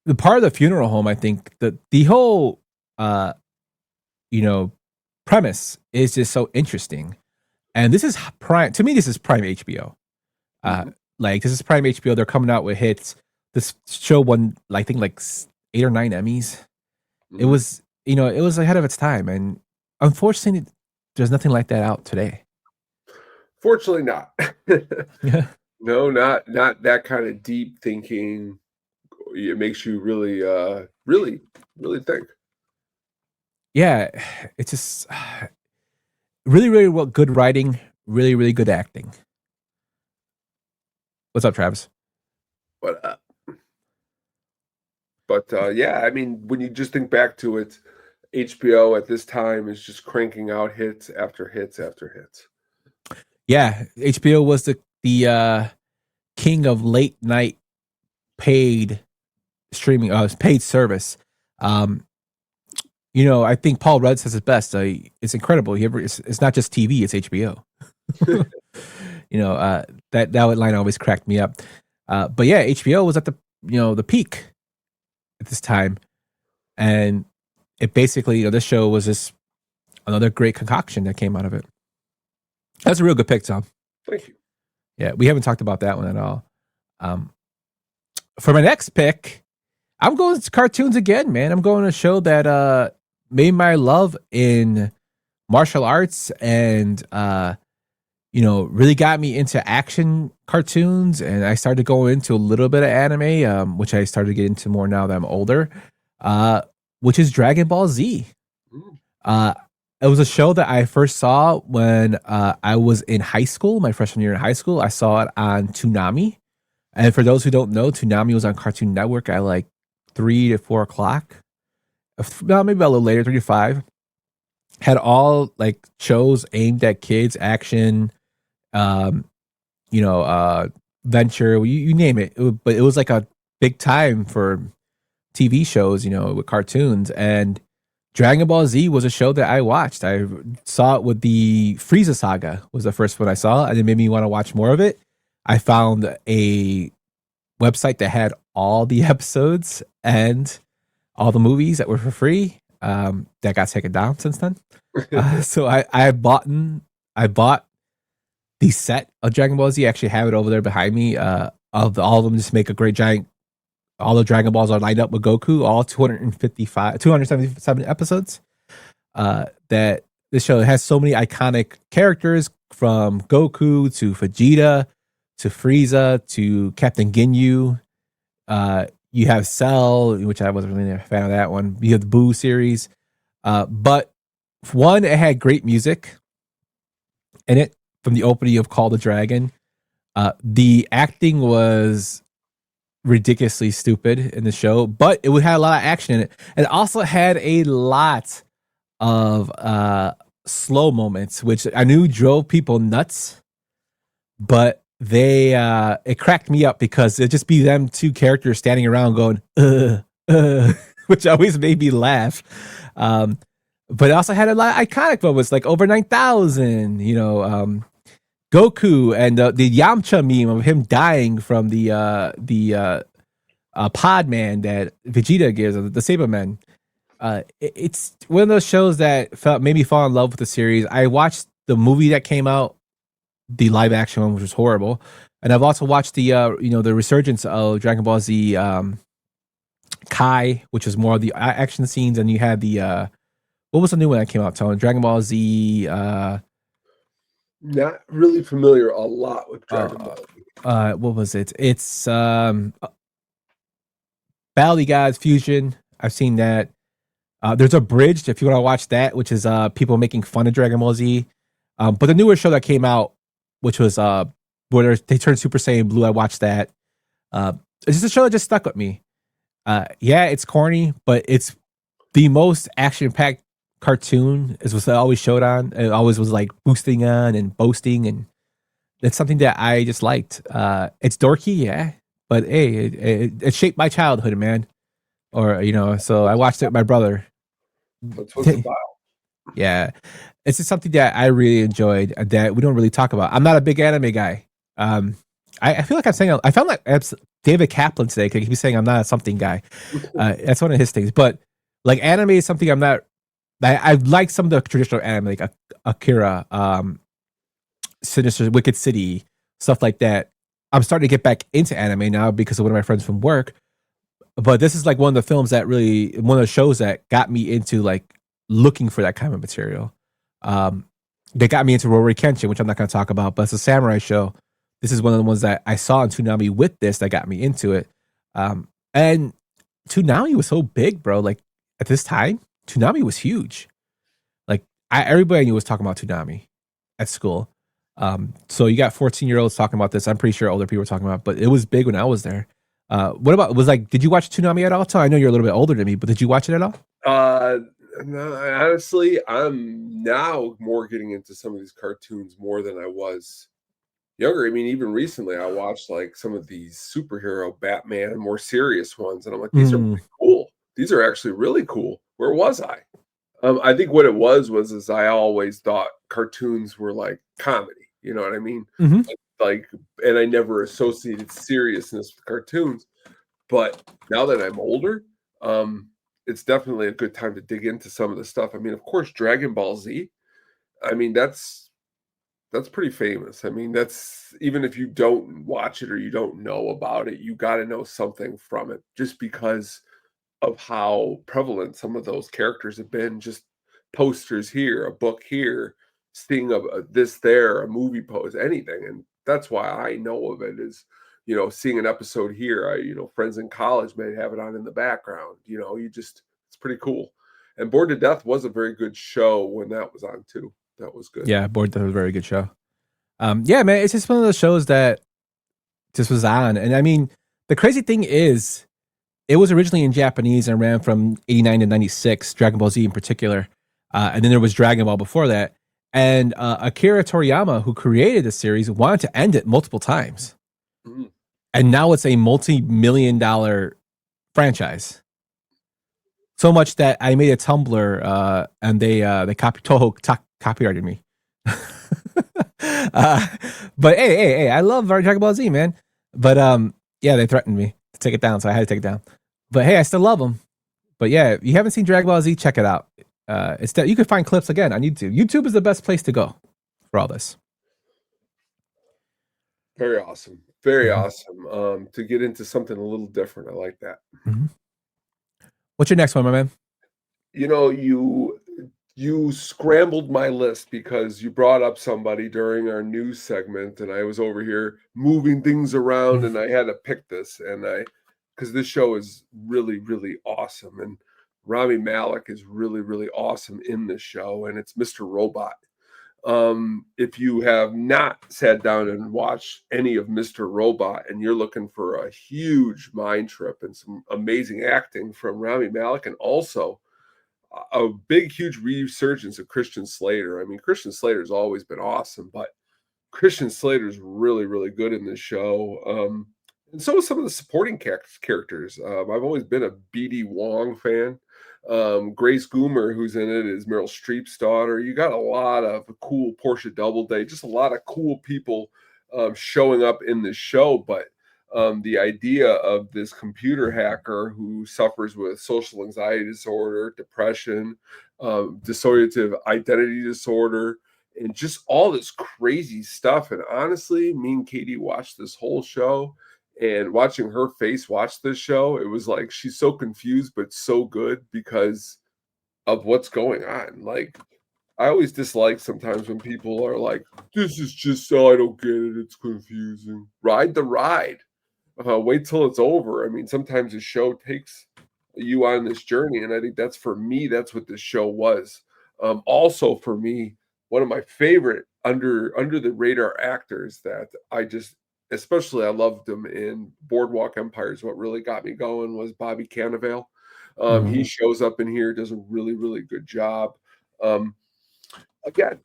the part of the funeral home, I think the whole, premise is just so interesting. And this is prime, to me, this is prime HBO. Like this is prime HBO. They're coming out with hits. This show won, I think, like 8 or 9 Emmys. It was, it was ahead of its time. And unfortunately, there's nothing like that out today. Fortunately not. Yeah. No, not that kind of deep thinking. It makes you really, really, really think. Yeah, it's just really, really well, good writing, really, really good acting. What's up, Travis? What up? But yeah, I mean, when you just think back to it, HBO at this time is just cranking out hits after hits after hits. Yeah, HBO was the king of late night paid streaming, paid service. I think Paul Rudd says it best. It's incredible. It's not just TV; it's HBO. That line always cracked me up. But yeah, HBO was at the peak at this time, and it basically, this show was just another great concoction that came out of it. That's a real good pick, Tom. Thank you. Yeah, we haven't talked about that one at all. For my next pick, I'm going to cartoons again, man. I'm going to a show that made my love in martial arts and really got me into action cartoons, and I started going into a little bit of anime, which I started to get into more now that I'm older, which is Dragon Ball Z. It was a show that I first saw when I was in high school, my freshman year in high school. I saw it on Toonami. And for those who don't know, Toonami was on Cartoon Network at like 3 to 4 o'clock. Maybe a little later, 3 to 5. Had all like shows aimed at kids, action, venture, you name it. But it was like a big time for TV shows, with cartoons. And Dragon Ball Z was a show that I watched. I saw it with the Frieza saga was the first one I saw, and it made me want to watch more of it. I found a website that had all the episodes and all the movies that were for free. That got taken down since then. So I bought the set of Dragon Ball Z. I actually have it over there behind me. All of them just make a great giant. All the Dragon Balls are lined up with Goku. All 277 episodes. That this show has so many iconic characters, from Goku to Vegeta to Frieza to Captain Ginyu. You have Cell, which I wasn't really a fan of that one. You have the Boo series. But one, it had great music in it from the opening of Call the Dragon. The acting was ridiculously stupid in the show, but it had a lot of action in it. And it also had a lot of slow moments, which I knew drove people nuts, but it cracked me up because it'd just be them two characters standing around going, which always made me laugh. But it also had a lot of iconic moments, like over 9,000, Goku and the Yamcha meme of him dying from the pod man that Vegeta gives, the Saberman. It's one of those shows that made me fall in love with the series. I watched the movie that came out, the live action one, which was horrible, and I've also watched the the resurgence of Dragon Ball Z Kai, which was more of the action scenes, and you had the what was the new one that came out? Tone Dragon Ball Z. Not really familiar a lot with Dragon Ball. What was it? It's Battle of the Gods Fusion. I've seen that. There's Abridged, if you want to watch that, which is people making fun of Dragon Ball Z. But the newer show that came out, which was where they turned Super Saiyan Blue, I watched that. It's just a show that just stuck with me. Yeah, it's corny, but it's the most action-packed cartoon, is what I always showed on. It always was like boosting on and boasting, and it's something that I just liked. It's dorky, yeah, but hey, it shaped my childhood, man. Or so I watched it with my brother. That's what's about. Yeah, it's just something that I really enjoyed that we don't really talk about. I'm not a big anime guy. I feel like I'm saying, I found like David Kaplan today because he's saying I'm not a something guy. That's one of his things. But like anime is something I'm not. I like some of the traditional anime, like Akira, Sinister, Wicked City, stuff like that. I'm starting to get back into anime now because of one of my friends from work. But this is like one of the films that really, one of the shows that got me into like looking for that kind of material. They got me into Rurouni Kenshin, which I'm not going to talk about, but it's a samurai show. This is one of the ones that I saw in Toonami with this that got me into it. And Toonami was so big, bro. Like at this time, Toonami was huge. Like everybody I knew was talking about Toonami at school. So you got 14-year-olds talking about this. I'm pretty sure older people were talking about it, but it was big when I was there. What about, did you watch Toonami at all? I know you're a little bit older than me, but did you watch it at all? No, honestly, I'm now more getting into some of these cartoons more than I was younger. I mean, even recently I watched like some of these superhero Batman and more serious ones, and I'm like, these are pretty cool. These are actually really cool. Where was I? I think what it was I always thought cartoons were like comedy. You know what I mean? Mm-hmm. Like, and I never associated seriousness with cartoons. But now that I'm older, it's definitely a good time to dig into some of the stuff. I mean, of course, Dragon Ball Z. I mean, that's pretty famous. I mean, that's, even if you don't watch it or you don't know about it, you got to know something from it, just because of how prevalent some of those characters have been. Just posters here, a book here, seeing this there, a movie pose, anything. And that's why I know of it, is, seeing an episode here. Friends in college may have it on in the background. It's pretty cool. And Bored to Death was a very good show when that was on too. That was good. Yeah, Bored to Death was a very good show. Yeah, man, it's just one of those shows that just was on. And I mean, the crazy thing is, it was originally in Japanese and ran from 89 to 96, Dragon Ball Z in particular. And then there was Dragon Ball before that. And Akira Toriyama, who created the series, wanted to end it multiple times. Mm-hmm. And now it's a multi-million-dollar franchise. So much that I made a Tumblr, and they Toho copyrighted me. But hey, I love Dragon Ball Z, man. But yeah, they threatened me to take it down, so I had to take it down. But hey, I still love them. But yeah, if you haven't seen Dragon Ball Z, check it out. It's that you can find clips again on YouTube. YouTube is the best place to go for all this. Very awesome. Very awesome. To get into something a little different. I like that. Mm-hmm. What's your next one, my man? You You scrambled my list because you brought up somebody during our news segment, and I was over here moving things around, and I had to pick this, because this show is really, really awesome, and Rami Malek is really, really awesome in this show, and it's Mr. Robot. If you have not sat down and watched any of Mr. Robot, and you're looking for a huge mind trip and some amazing acting from Rami Malek, and also a big, huge resurgence of Christian Slater. I mean, Christian Slater's always been awesome, but Christian Slater's really, really good in this show. And so is some of the supporting characters. I've always been a B.D. Wong fan. Grace Goomer, who's in it, is Meryl Streep's daughter. You got a lot of cool Portia Doubleday, just a lot of cool people showing up in this show, but the idea of this computer hacker who suffers with social anxiety disorder, depression, dissociative identity disorder, and just all this crazy stuff. And honestly, me and Katie watched this whole show, and watching her face watch this show, it was like she's so confused, but so good because of what's going on. Like, I always dislike sometimes when people are like, this is just so I don't get it. It's confusing. Ride the ride. Wait till it's over. I mean, sometimes a show takes you on this journey, and I think that's, for me, that's what this show was. Also, for me, one of my favorite under the radar actors that especially I loved him in Boardwalk Empire, is what really got me going, was Bobby Cannavale. He shows up in here, does a really, really good job. Again,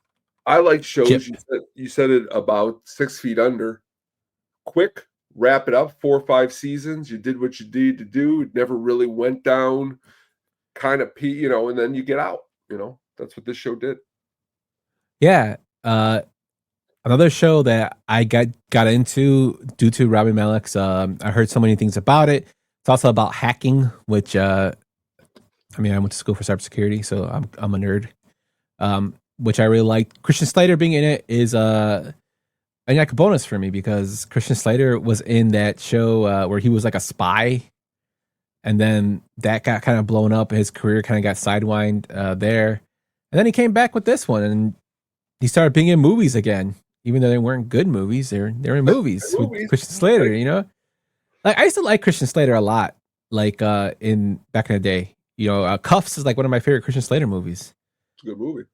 I like shows. You said it about 6 Feet Under. Quick. Wrap it up, 4 or 5 seasons. You did what you needed to do. It never really went down, kind of, and then you get out. That's what this show did. Yeah. Another show that I got into due to Rami Malek's. I heard so many things about it. It's also about hacking, which I went to school for cybersecurity, so I'm a nerd. Which I really liked. Christian Slater being in it is like a bonus for me, because Christian Slater was in that show where he was like a spy, and then that got kind of blown up. His career kind of got sidelined there, and then he came back with this one, and he started being in movies again, even though they weren't good movies. They're in movies with Christian Slater. Like, I used to like Christian Slater a lot. Like in back in the day, Cuffs is like one of my favorite Christian Slater movies. It's a good movie.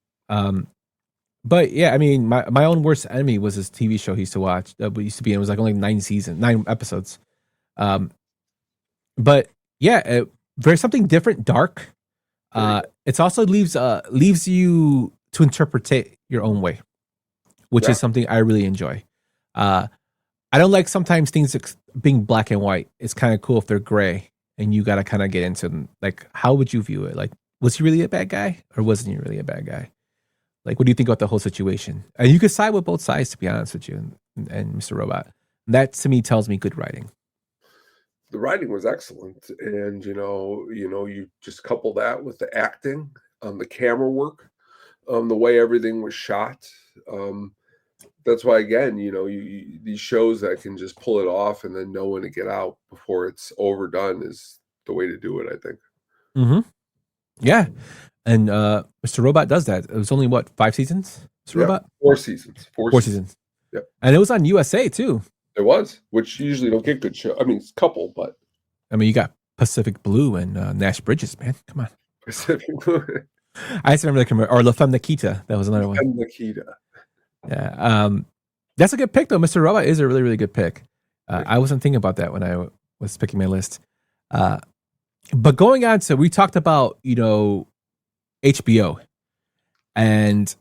But yeah, I mean, my own worst enemy was this TV show he used to watch. We used to be in. It was like only 9 episodes. But yeah, there's something different, dark. It also leaves you to interpret your own way, which is something I really enjoy. I don't like sometimes things being black and white. It's kind of cool if they're gray, and you got to kind of get into them. Like, how would you view it? Like, was he really a bad guy, or wasn't he really a bad guy? Like, what do you think about the whole situation? And you could side with both sides, to be honest with you, and Mr. Robot. That, to me, tells me good writing. The writing was excellent. And, you just couple that with the acting, the camera work, the way everything was shot. That's why, again, these shows that can just pull it off and then know when to get out before it's overdone is the way to do it, I think. Mm-hmm. Yeah. And Mr. Robot does that. It was only, 5 seasons? Mr. Robot? 4 seasons. 4 seasons. Yep. And it was on USA, too. It was, which you usually don't get good show. I mean, it's a couple, but. I mean, you got Pacific Blue and Nash Bridges, man. Come on. Pacific Blue. I used to remember the commercial. Or La Femme Nikita. That was another one. Nikita. Yeah. That's a good pick, though. Mr. Robot is a really, really good pick. I wasn't thinking about that when I was picking my list. But going on to, we talked about, HBO, and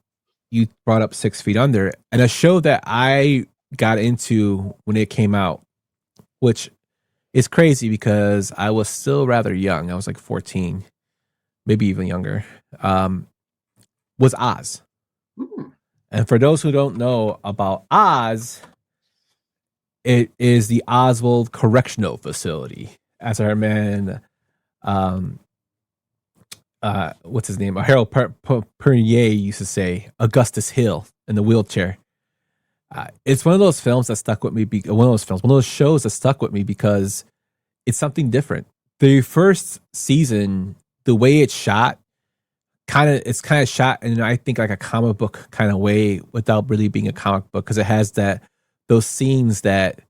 you brought up 6 Feet Under, and a show that I got into when it came out, which is crazy because I was still rather young. I was like 14, maybe even younger, was Oz. And for those who don't know about Oz, it is the Oswald Correctional Facility, as our man, what's his name? Harold Perrier used to say, Augustus Hill in the wheelchair. It's one of those films that stuck with me. One of those shows that stuck with me because it's something different. The first season, the way it's shot, it's kind of shot in, I think, like a comic book kind of way without really being a comic book, because it has those scenes that,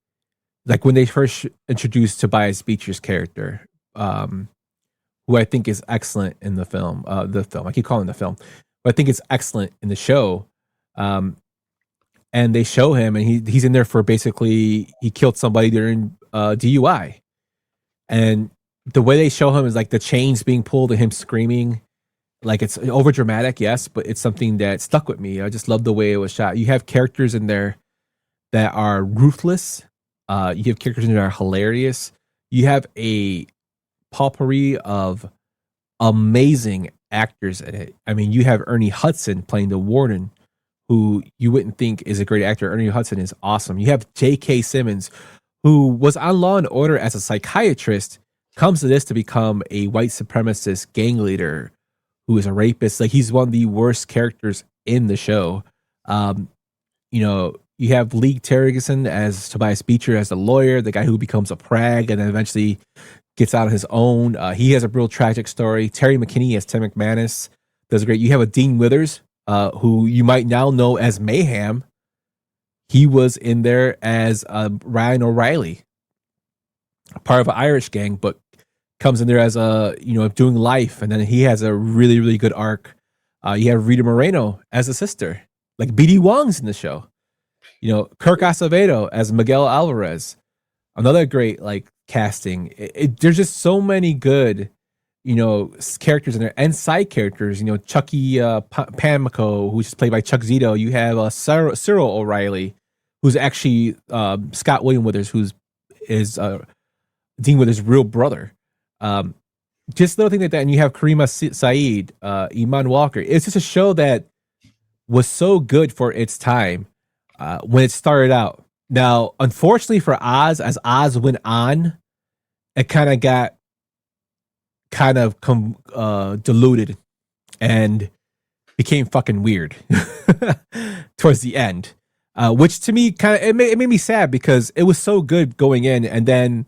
like when they first introduced Tobias Beecher's character, who I think is excellent in the film. I keep calling it the film, but I think it's excellent in the show. And they show him, and he's in there for basically he killed somebody during DUI, and the way they show him is like the chains being pulled and him screaming. Like, it's over dramatic, yes, but it's something that stuck with me. I just love the way it was shot. You have characters in there that are ruthless. You have characters in there that are hilarious. You have a potpourri of amazing actors in it. I mean, you have Ernie Hudson playing the warden, who you wouldn't think is a great actor. Ernie Hudson is awesome. You have J.K. Simmons, who was on Law and Order as a psychiatrist, comes to this to become a white supremacist gang leader who is a rapist. Like, he's one of the worst characters in the show. You have Lee Tergesen as Tobias Beecher as the lawyer, the guy who becomes a prag and then eventually gets out on his own. He has a real tragic story. Terry McKinney as Tim McManus does great. You have a Dean Withers, who you might now know as Mayhem. He was in there as Ryan O'Reilly, part of an Irish gang, but comes in there as doing life, and then he has a really, really good arc. You have Rita Moreno as a sister, like B.D. Wong's in the show. Kirk Acevedo as Miguel Alvarez, another great like casting. There's just so many good, characters in there and side characters. Chucky Pamico, who's just played by Chuck Zito. You have Cyril O'Reilly, who's actually Scott William Withers, is Dean Withers' real brother. Just little thing like that, and you have Karima Saeed, Iman Walker. It's just a show that was so good for its time when it started out. Now, unfortunately for Oz, as Oz went on, it kind of got diluted and became fucking weird towards the end, which to me it made me sad, because it was so good going in, and then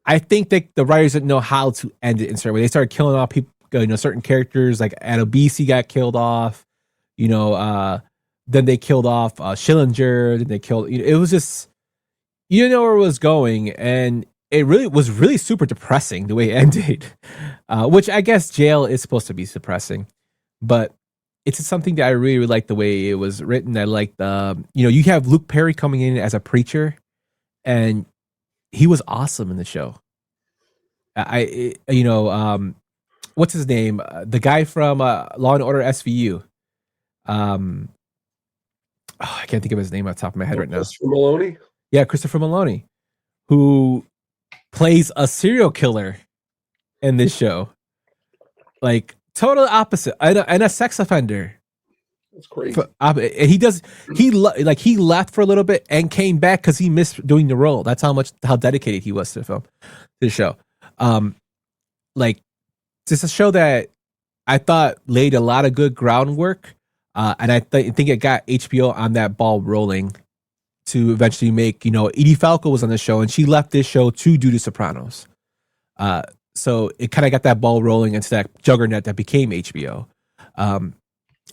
I think that the writers didn't know how to end it in certain way. They started killing off people, certain characters, like Adobisi got killed off, then they killed off Schillinger, then they killed, it was just, you didn't know where it was going, and it really was really super depressing the way it ended, which I guess jail is supposed to be depressing, but it's just something that I really, really like the way it was written. I like you have Luke Perry coming in as a preacher, and he was awesome in the show. What's his name? The guy from Law and Order SVU. I can't think of his name off the top of my head right now. Christopher Maloney? Yeah, Christopher Maloney, who plays a serial killer in this show. Like, total opposite. And a sex offender. That's crazy. He left for a little bit and came back because he missed doing the role. That's how dedicated he was to the show. Just a show that I thought laid a lot of good groundwork, and I think it got HBO on that ball rolling to eventually make. Edie Falco was on the show, and she left this show to do The Sopranos. So it kind of got that ball rolling into that juggernaut that became HBO.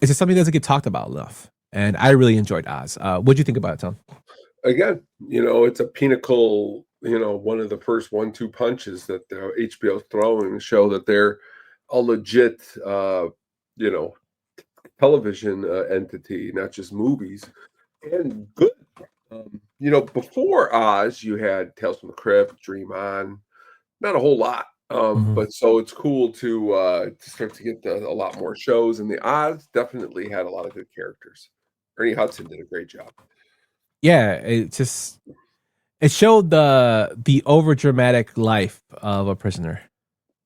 It's just something that doesn't get talked about enough, and I really enjoyed Oz. What'd you think about it, Tom? Again, it's a pinnacle, one of the first 1-2 punches that HBO's throwing to show that they're a legit, television entity, not just movies, and good. Before Oz, you had Tales from the Crypt, Dream On, not a whole lot. But so it's cool to start to get a lot more shows, and the Oz definitely had a lot of good characters. Ernie Hudson did a great job. Yeah, it showed the overdramatic life of a prisoner.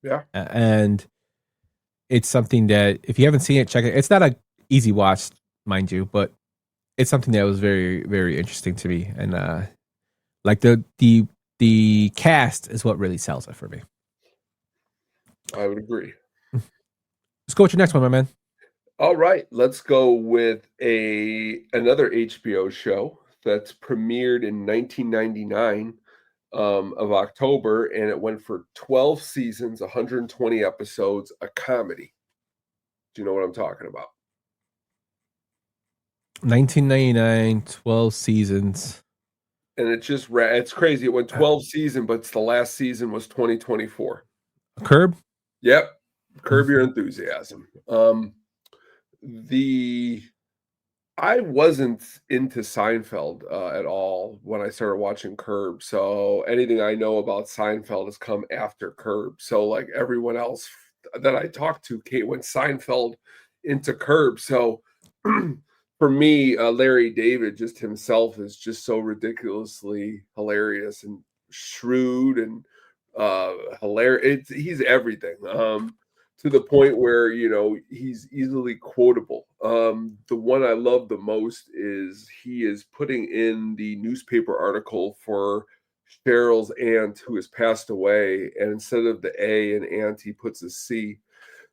Yeah, and it's something that if you haven't seen it, check it. It's not an easy watch, mind you, but it's something that was very, very interesting to me, and the cast is what really sells it for me. I would agree. Let's go with your next one, my man. All right, let's go with another HBO show that's premiered in 1999 of October, and it went for 12 seasons, 120 episodes, a comedy. Do you know what I'm talking about? 1999, 12 seasons. And it's crazy. It went 12 seasons, but the last season was 2024. Curb? Yep. Curb Your Enthusiasm. I wasn't into Seinfeld at all when I started watching Curb. So anything I know about Seinfeld has come after Curb. So like everyone else that I talked to, Kate, went Seinfeld into Curb. So for me, Larry David just himself is just so ridiculously hilarious and shrewd and hilarious. He's everything. To the point where, you know, he's easily quotable. The one I love the most is he is putting in the newspaper article for Cheryl's aunt who has passed away, and instead of the A in aunt, he puts a C.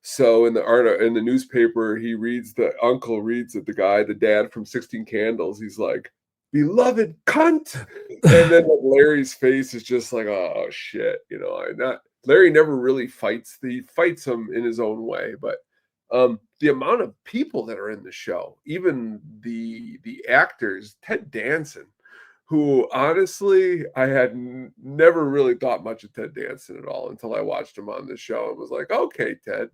So in the newspaper, the uncle reads it, the dad from 16 Candles. He's like, "Beloved cunt," and then Larry's face is just like, "Oh shit," you know. Larry never really fights. He fights him in his own way, but the amount of people that are in the show, even the actors, Ted Danson, who honestly I had never really thought much of Ted Danson at all until I watched him on the show and was like, okay, Ted,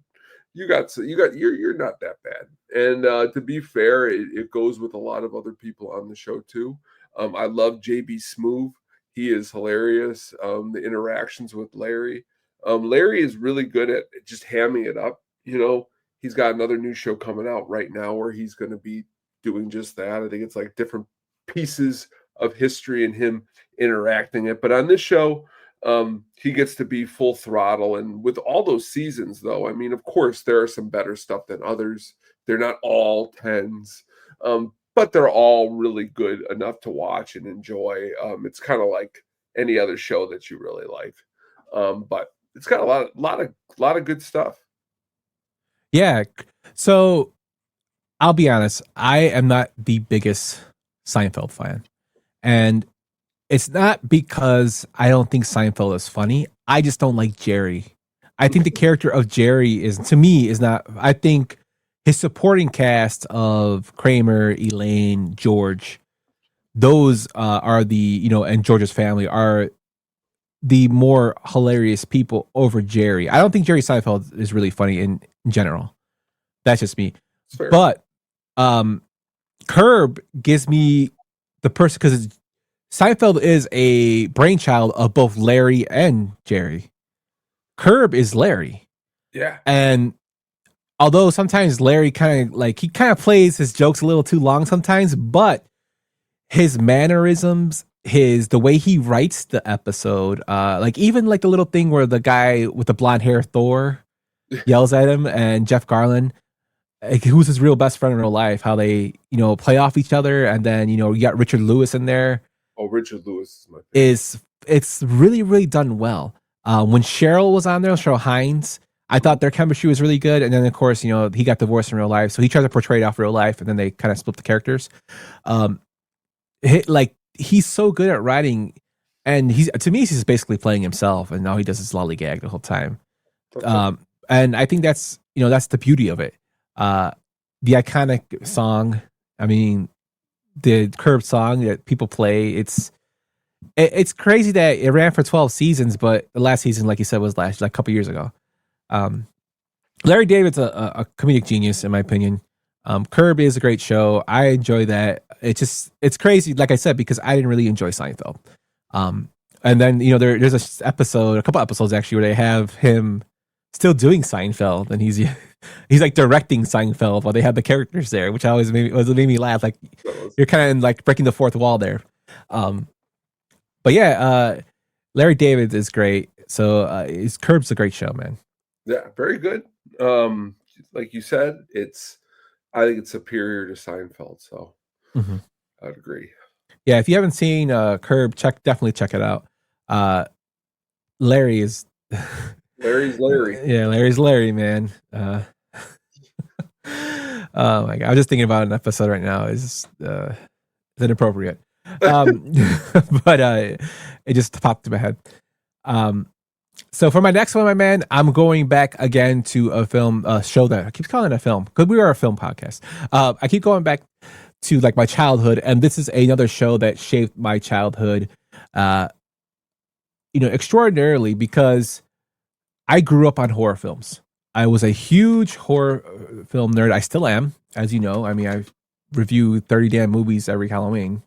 you're not that bad. And to be fair, it goes with a lot of other people on the show too. I love JB Smoove. He is hilarious. The interactions with Larry. Larry is really good at just hamming it up. You know, he's got another new show coming out right now where he's going to be doing just that. I think it's like different pieces of history and him interacting it. But on this show, he gets to be full throttle. And with all those seasons, though, I mean, of course, there are some better stuff than others. They're not all 10s, but they're all really good enough to watch and enjoy. It's kind of like any other show that you really like. But it's got a lot of good stuff. Yeah. So I'll be honest, I am not the biggest Seinfeld fan. And it's not because I don't think Seinfeld is funny. I just don't like Jerry. I think the character of Jerry is not, I think his supporting cast of Kramer, Elaine, George, those are and George's family are the more hilarious people over Jerry. I don't think Jerry Seinfeld is really funny in general. That's just me. But Curb gives me the person, because Seinfeld is a brainchild of both Larry and Jerry. Curb is Larry. Yeah. And although sometimes Larry kind of plays his jokes a little too long sometimes, but his mannerisms, the way he writes the episode, even the little thing where the guy with the blonde hair, Thor, yells at him, and Jeff Garland, who's his real best friend in real life, how they, play off each other. And then, you got Richard Lewis in there. Oh, Richard Lewis is my favorite. It's really, really done well. When Cheryl was on there, Cheryl Hines, I thought their chemistry was really good. And then, of course, he got divorced in real life. So he tried to portray it off real life, and then they kind of split the characters. He's so good at writing, and to me, he's just basically playing himself, and now he does this lollygag the whole time. And I think that's the beauty of it. The iconic song, I mean, the Curb song that people play, it's crazy that it ran for 12 seasons, but the last season, like you said, was a couple years ago. Larry David's a comedic genius, in my opinion. Curb is a great show. I enjoy that. It's crazy, like I said, because I didn't really enjoy Seinfeld. And then, there's a couple episodes actually, where they have him still doing Seinfeld, and he's like directing Seinfeld while they have the characters there, which always made me laugh. Like, you're kind of breaking the fourth wall there. But yeah, Larry David is great. So Curb's a great show, man. Yeah, very good. Like you said, I think it's superior to Seinfeld. So I'd agree. Yeah, if you haven't seen Curb, definitely check it out. Larry's Larry. Yeah, Larry's Larry, man. Oh my god, I'm just thinking about an episode right now. It's inappropriate. But it just popped in my head. So for my next one, my man, I'm going back again to a film, show that I keep calling it a film because we are a film podcast. I keep going back to like my childhood, and this is another show that shaped my childhood, extraordinarily because I grew up on horror films. I was a huge horror film nerd. I still am, as you know. I mean, I review 30 damn movies every Halloween.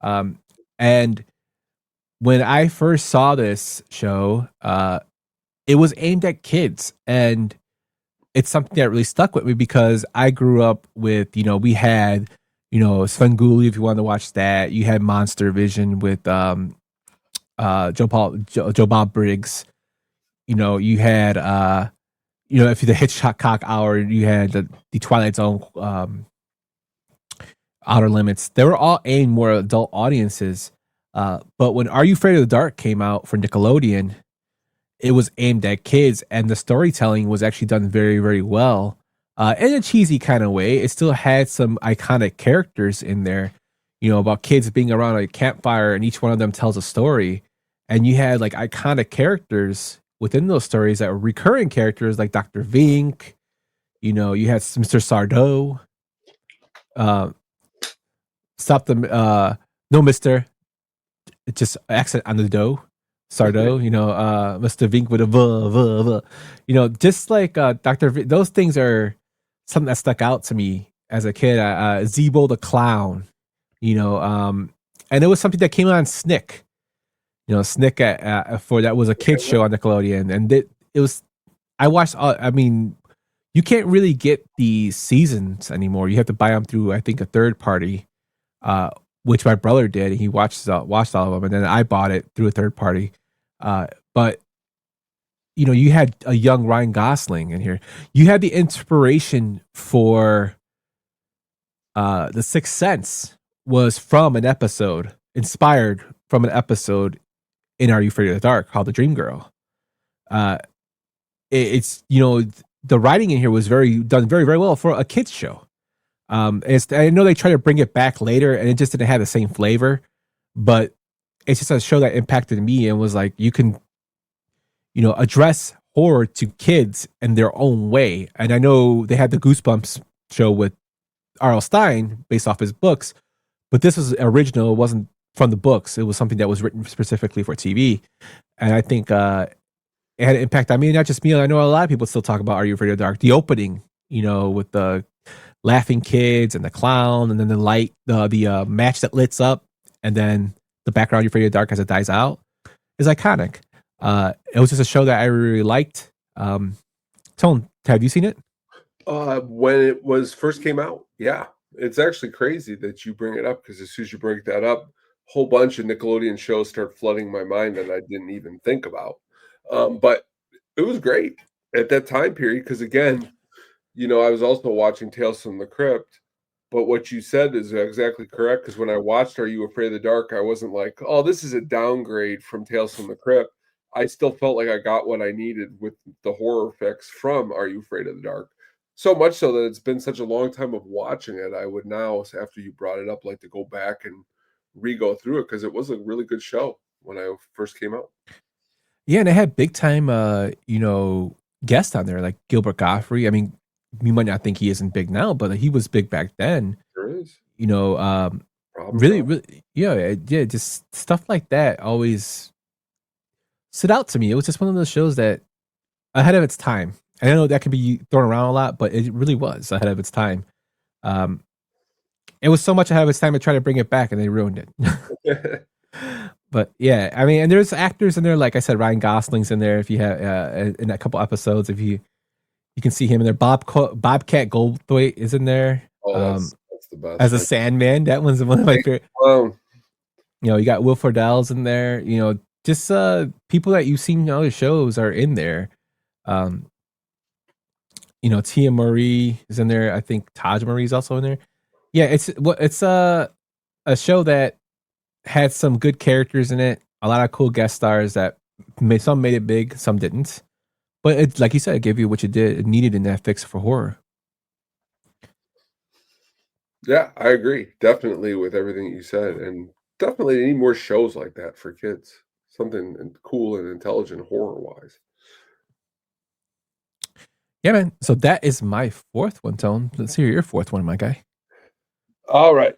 And when I first saw this show, it was aimed at kids. And it's something that really stuck with me because I grew up with, we had, Svengoolie, if you wanted to watch that. You had Monster Vision with Joe Bob Briggs. You had if you the Hitchcock Hour, you had the Twilight Zone, Outer Limits. They were all aimed more adult audiences. But when Are You Afraid of the Dark came out for Nickelodeon, it was aimed at kids, and the storytelling was actually done very, very well. In a cheesy kind of way. It still had some iconic characters in there, about kids being around a campfire, and each one of them tells a story. And you had like iconic characters within those stories that were recurring characters like Dr. Vink. You had Mr. Sardo. Stop them. No, Mr. Just accent on the dough. Sardo, Mr. Vink with a just like Dr. Those things are something that stuck out to me as a kid. Zeebo the Clown, and it was something that came on Snick. Snick for that was a kids show on Nickelodeon, and it was. I watched. You can't really get the seasons anymore. You have to buy them through, I think, a third party, which my brother did. He watched all of them, and then I bought it through a third party. But you had a young Ryan Gosling in here. You had the inspiration for The Sixth Sense was from an episode, inspired from an episode in Are You Afraid of the Dark, called The Dream Girl. It's the writing in here was done very, very well for a kids show. I know they try to bring it back later, and it just didn't have the same flavor, but it's just a show that impacted me and was like, you can, address horror to kids in their own way. And I know they had the Goosebumps show with R.L. Stine based off his books, but this was original. It wasn't from the books. It was something that was written specifically for TV. And I think it had an impact on me, not just me. I know a lot of people still talk about Are You Afraid of the Dark? The opening, with the laughing kids and the clown, and then the light, the match that lights up, and then the background You're Afraid of the Dark as it dies out is iconic. It was just a show that I really liked. Tone, have you seen it? When it was first came out, yeah. It's actually crazy that you bring it up, because as soon as you bring that up, a whole bunch of Nickelodeon shows start flooding my mind that I didn't even think about. But it was great at that time period, because again, I was also watching Tales from the Crypt. But what you said is exactly correct, because when I watched Are You Afraid of the Dark, I wasn't like, oh, this is a downgrade from Tales from the Crypt. I still felt like I got what I needed with the horror fix from Are You Afraid of the Dark? So much so that it's been such a long time of watching it, I would now, after you brought it up, like to go back and re-go through it, because it was a really good show when I first came out. Yeah, and it had big time, guests on there, like Gilbert Gottfried. I mean, you might not think he isn't big now, but he was big back then. There is. Really, yeah, just stuff like that always stood out to me. It was just one of those shows that ahead of its time. And I know that can be thrown around a lot, but it really was ahead of its time. It was so much ahead of its time to try to bring it back, and they ruined it. But yeah, I mean, and there's actors in there, like I said, Ryan Gosling's in there. If you have in a couple episodes, if you can see him in there. Bobcat Goldthwait is in there. Oh, that's the best. As a Sandman. That one's one of my favorite. You got Will Friedle's in there. Just people that you've seen in other shows are in there. Tia Marie is in there. I think Taj Marie is also in there. Yeah, it's a show that had some good characters in it. A lot of cool guest stars that some made it big, some didn't. But it, like you said, it gave you what it needed in that fix for horror. Yeah, I agree. Definitely with everything you said, and definitely need more shows like that for kids. something cool and intelligent horror wise. Yeah, man. So that is my fourth one, Tone. Let's hear your fourth one, my guy. All right,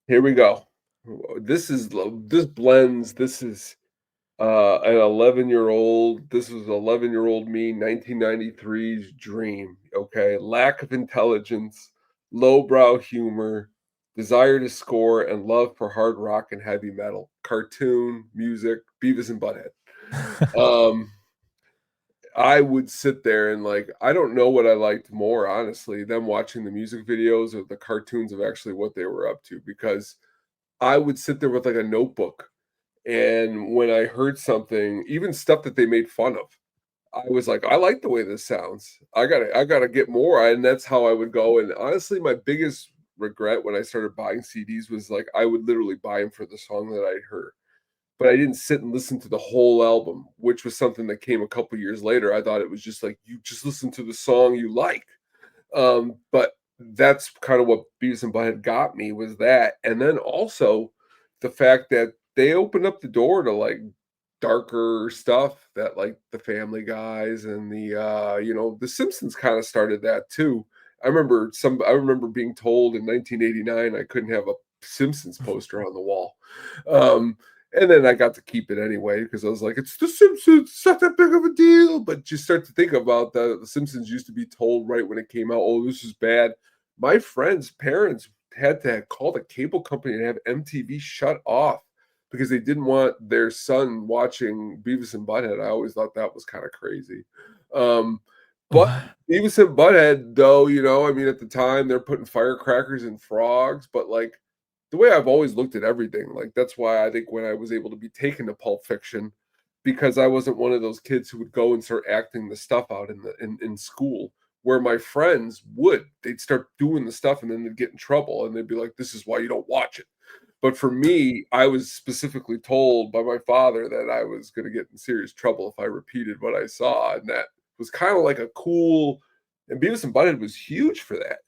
here we go. This blends. This is an 11-year-old. This was 11-year-old me, 1993's dream. Okay, lack of intelligence, lowbrow humor, desire to score, and love for hard rock and heavy metal, cartoon, music, Beavis and Butthead. I would sit there and like, I don't know what I liked more, honestly, them watching the music videos or the cartoons of actually what they were up to, because I would sit there with like a notebook. And when I heard something, even stuff that they made fun of, I was like, I like the way this sounds. I gotta get more. And that's how I would go. And honestly, my biggest regret when I started buying CDs was like, I would literally buy them for the song that I heard. But I didn't sit and listen to the whole album, which was something that came a couple years later. I thought it was just like, you just listen to the song you like. But that's kind of what Beavis and Butthead got me, was that. And then also the fact that they opened up the door to like darker stuff that like the Family Guys and the the Simpsons kind of started that too. I remember being told in 1989 I couldn't have a Simpsons poster on the wall. And then I got to keep it anyway because I was like, it's the Simpsons, it's not that big of a deal. But you start to think about the Simpsons used to be told right when it came out, oh, this is bad. My friends' parents had to call the cable company and have MTV shut off because they didn't want their son watching Beavis and Butthead. I always thought that was kind of crazy. But Beavis and Butthead, though, I mean, at the time they're putting firecrackers and frogs, but like, the way I've always looked at everything, like that's why I think when I was able to be taken to Pulp Fiction, because I wasn't one of those kids who would go and start acting the stuff out in school, where my friends they'd start doing the stuff and then they'd get in trouble and they'd be like, this is why you don't watch it. But for me, I was specifically told by my father that I was going to get in serious trouble if I repeated what I saw. And that was kind of like a cool, and Beavis and Butthead was huge for that.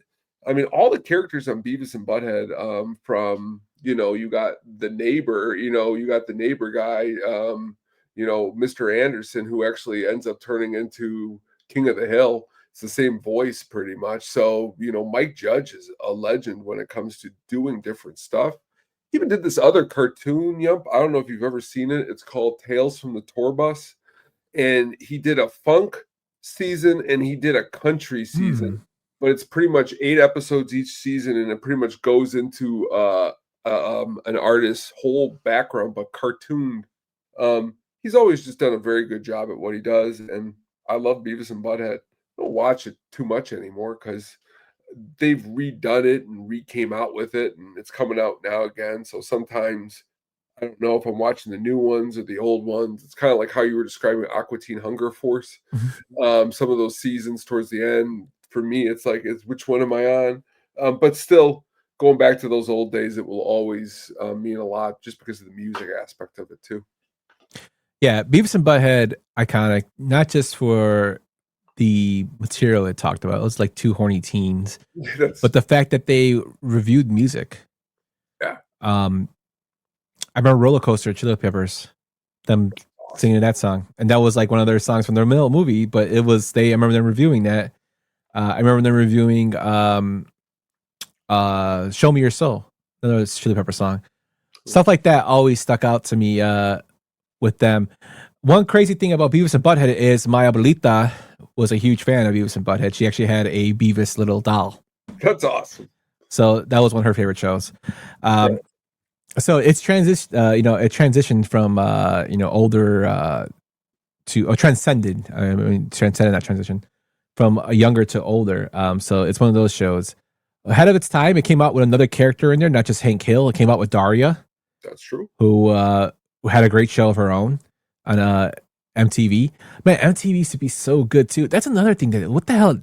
I mean, all the characters on Beavis and Butthead, from, you got the neighbor, you got the neighbor guy, Mr. Anderson, who actually ends up turning into King of the Hill. It's the same voice pretty much. So, Mike Judge is a legend when it comes to doing different stuff. He even did this other cartoon, Yump. I don't know if you've ever seen it. It's called Tales from the Tour Bus. And he did a funk season and he did a country season. But it's pretty much 8 episodes each season, and it pretty much goes into an artist's whole background, but cartooned. He's always just done a very good job at what he does, and I love Beavis and Butthead. I don't watch it too much anymore because they've redone it and came out with it, and it's coming out now again. So sometimes I don't know if I'm watching the new ones or the old ones. It's kind of like how you were describing Aqua Teen Hunger Force. Some of those seasons towards the end, for me, it's like, which one am I on? But still, going back to those old days, it will always mean a lot just because of the music aspect of it, too. Yeah, Beavis and Butthead, iconic, not just for the material it talked about. It was like two horny teens. But the fact that they reviewed music. Yeah. I remember Roller Coaster, Chili Peppers, them singing that song. And that was like one of their songs from their middle movie, but I remember them reviewing that. I remember them reviewing Show Me Your Soul, another Chili Pepper song. Stuff like that always stuck out to me with them. One crazy thing about Beavis and Butthead is my abuelita was a huge fan of Beavis and Butthead. She actually had a Beavis little doll. That's awesome. So that was one of her favorite shows. So it's it transitioned from older to transcended. I mean, transcended, not transition. From younger to older. So it's one of those shows. Ahead of its time, it came out with another character in there, not just Hank Hill. It came out with Daria. That's true. Who had a great show of her own on MTV. Man, MTV used to be so good too. That's another thing what the hell? It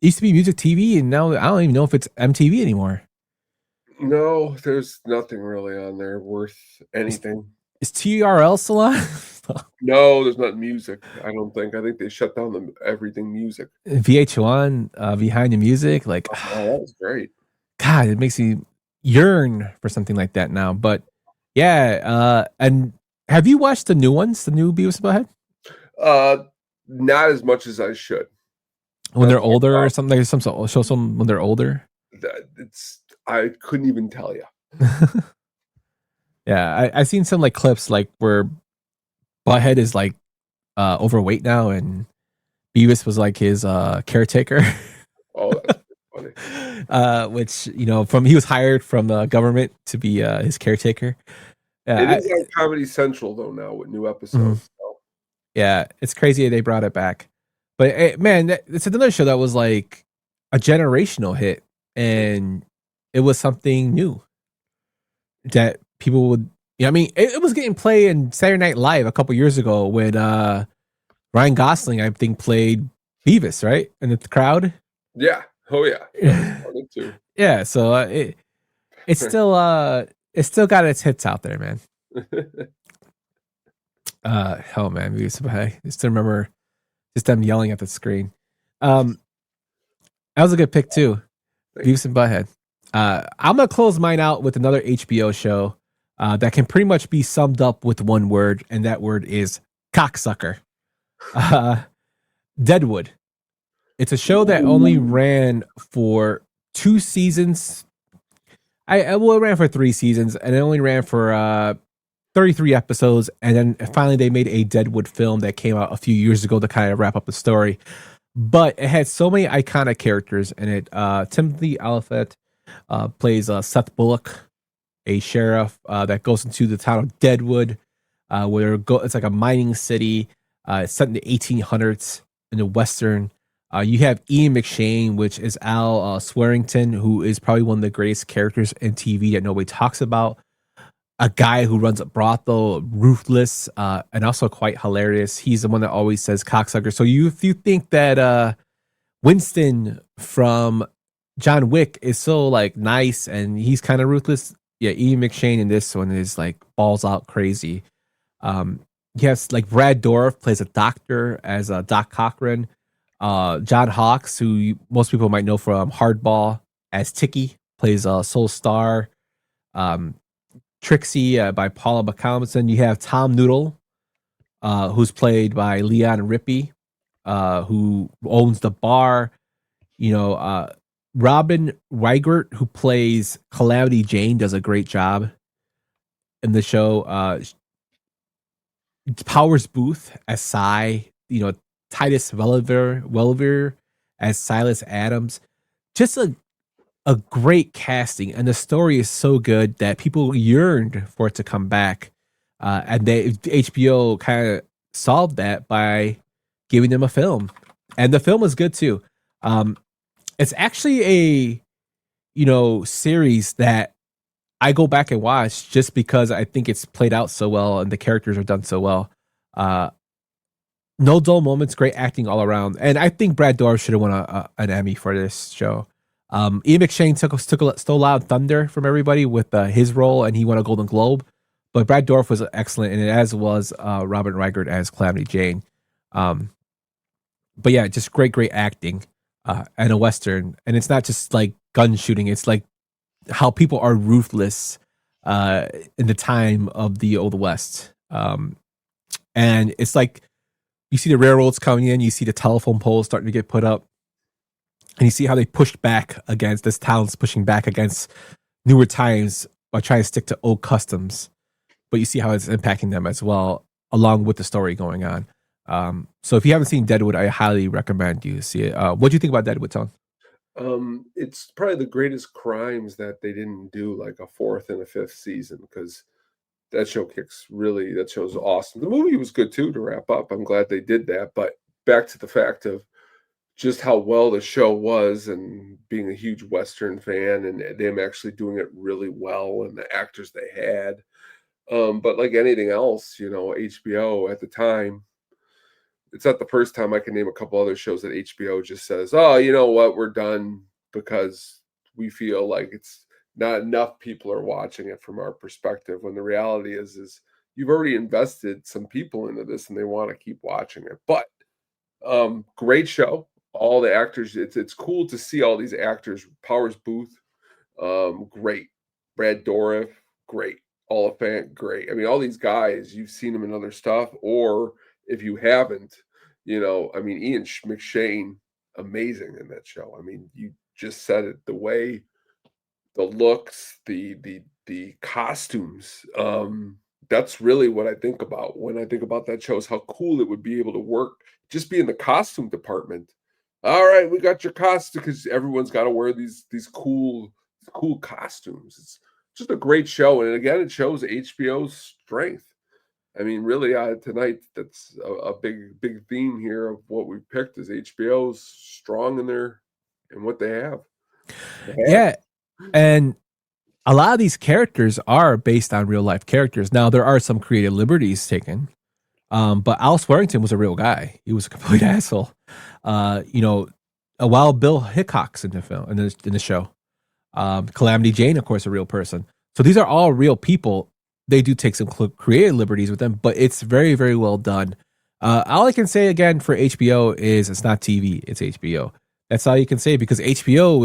used to be music TV, and now I don't even know if it's MTV anymore. No, there's nothing really on there worth anything. Is TRL still on? No, there's not music. I don't think. I think they shut down everything music. VH1, Behind the Music, like that was great. God, it makes me yearn for something like that now. But yeah, and Have you watched the new ones, the new Beavis and Butthead? Not as much as I should. When they're older or something? Like show some when they're older. I couldn't even tell you. Yeah, I seen some like clips like where Butthead is like overweight now, and Beavis was like his caretaker. Oh, that's funny. Which he was hired from the government to be his caretaker. It is on Comedy Central though now with new episodes. So. Yeah, it's crazy they brought it back. But man, it's another show that was like a generational hit, and it was something new that people would. I mean, it was getting played in Saturday Night Live a couple years ago when Ryan Gosling, I think, played Beavis, right, in the crowd. Yeah. Oh yeah. Funny too. Yeah. So it's still got its hits out there, man. Hell, man, I still remember just them yelling at the screen. That was a good pick too. Beavis and Butthead. I'm gonna close mine out with another HBO show that can pretty much be summed up with one word, and that word is cocksucker. Deadwood. It's a show that only ran for 2 seasons. It ran for 3 seasons, and it only ran for 33 episodes, and then finally they made a Deadwood film that came out a few years ago to kind of wrap up the story. But it had so many iconic characters in it. Timothy Olyphant plays Seth Bullock, a sheriff that goes into the town of Deadwood, where it's like a mining city. It's set in the 1800s in the Western. You have Ian McShane, which is Al Swearington, who is probably one of the greatest characters in TV that nobody talks about. A guy who runs a brothel, ruthless, and also quite hilarious. He's the one that always says cocksucker. So if you think that Winston from John Wick is so like nice and he's kind of ruthless, yeah, Ian McShane in this one is like balls out crazy. Yes, like Brad Dourif plays a doctor as Doc Cochran. John Hawkes, who most people might know from Hardball, as Tiki, plays Soul Star. Trixie by Paula McCombson. You have Tom Noodle, who's played by Leon Rippey, who owns the bar. Robin Weigert, who plays Calamity Jane, does a great job in the show. Powers Booth as Cy. Titus Welliver as Silas Adams. Just a great casting, and the story is so good that people yearned for it to come back. And HBO kind of solved that by giving them a film, and the film was good too. It's actually a series that I go back and watch just because I think it's played out so well and the characters are done so well. No dull moments, great acting all around, and I think Brad Dourif should have won an Emmy for this show. Ian McShane stole Loud Thunder from everybody with his role, and he won a Golden Globe. But Brad Dourif was excellent in it, as was Robin Weigert as Calamity Jane. But yeah, just great acting and a Western. And it's not just like gun shooting. It's like how people are ruthless in the time of the Old West. And it's like you see the railroads coming in, you see the telephone poles starting to get put up. And you see how they pushed back against this town's pushing back against newer times by trying to stick to old customs. But you see how it's impacting them as well, along with the story going on. So if you haven't seen Deadwood, I highly recommend you see it. What do you think about Deadwood, Tone? It's probably the greatest crimes that they didn't do like a 4th and a 5th season, because that show that show's awesome. The movie was good too, to wrap up. I'm glad they did that. But back to the fact of just how well the show was, and being a huge Western fan, and them actually doing it really well, and the actors they had. But like anything else, HBO at the time, it's not the first time I can name a couple other shows that HBO just says, oh, you know what, we're done because we feel like it's not enough people are watching it from our perspective, when the reality is you've already invested some people into this and they want to keep watching it. But great show. All the actors, it's cool to see all these actors. Powers Booth, great. Brad Dourif, great. Oliphant, great. I mean, all these guys, you've seen them in other stuff, or if you haven't, I mean, Ian McShane, amazing in that show. I mean, you just said it, the way, the looks, the costumes. That's really what I think about when I think about that show, is how cool it would be able to work, just be in the costume department. All right, we got your costume, because everyone's got to wear these cool costumes. It's just a great show, and again, it shows HBO's strength. I mean, really, tonight, that's a big theme here of what we picked, is HBO's strong in what they have. Yeah, and a lot of these characters are based on real life characters. Now, there are some creative liberties taken, but Al Swearington was a real guy. He was a complete asshole. While Bill Hickok's in the film, in the show, Calamity Jane, of course, a real person. So these are all real people. They do take some creative liberties with them, but it's very, very well done. All I can say again for HBO is it's not TV, it's HBO. That's all you can say, because HBO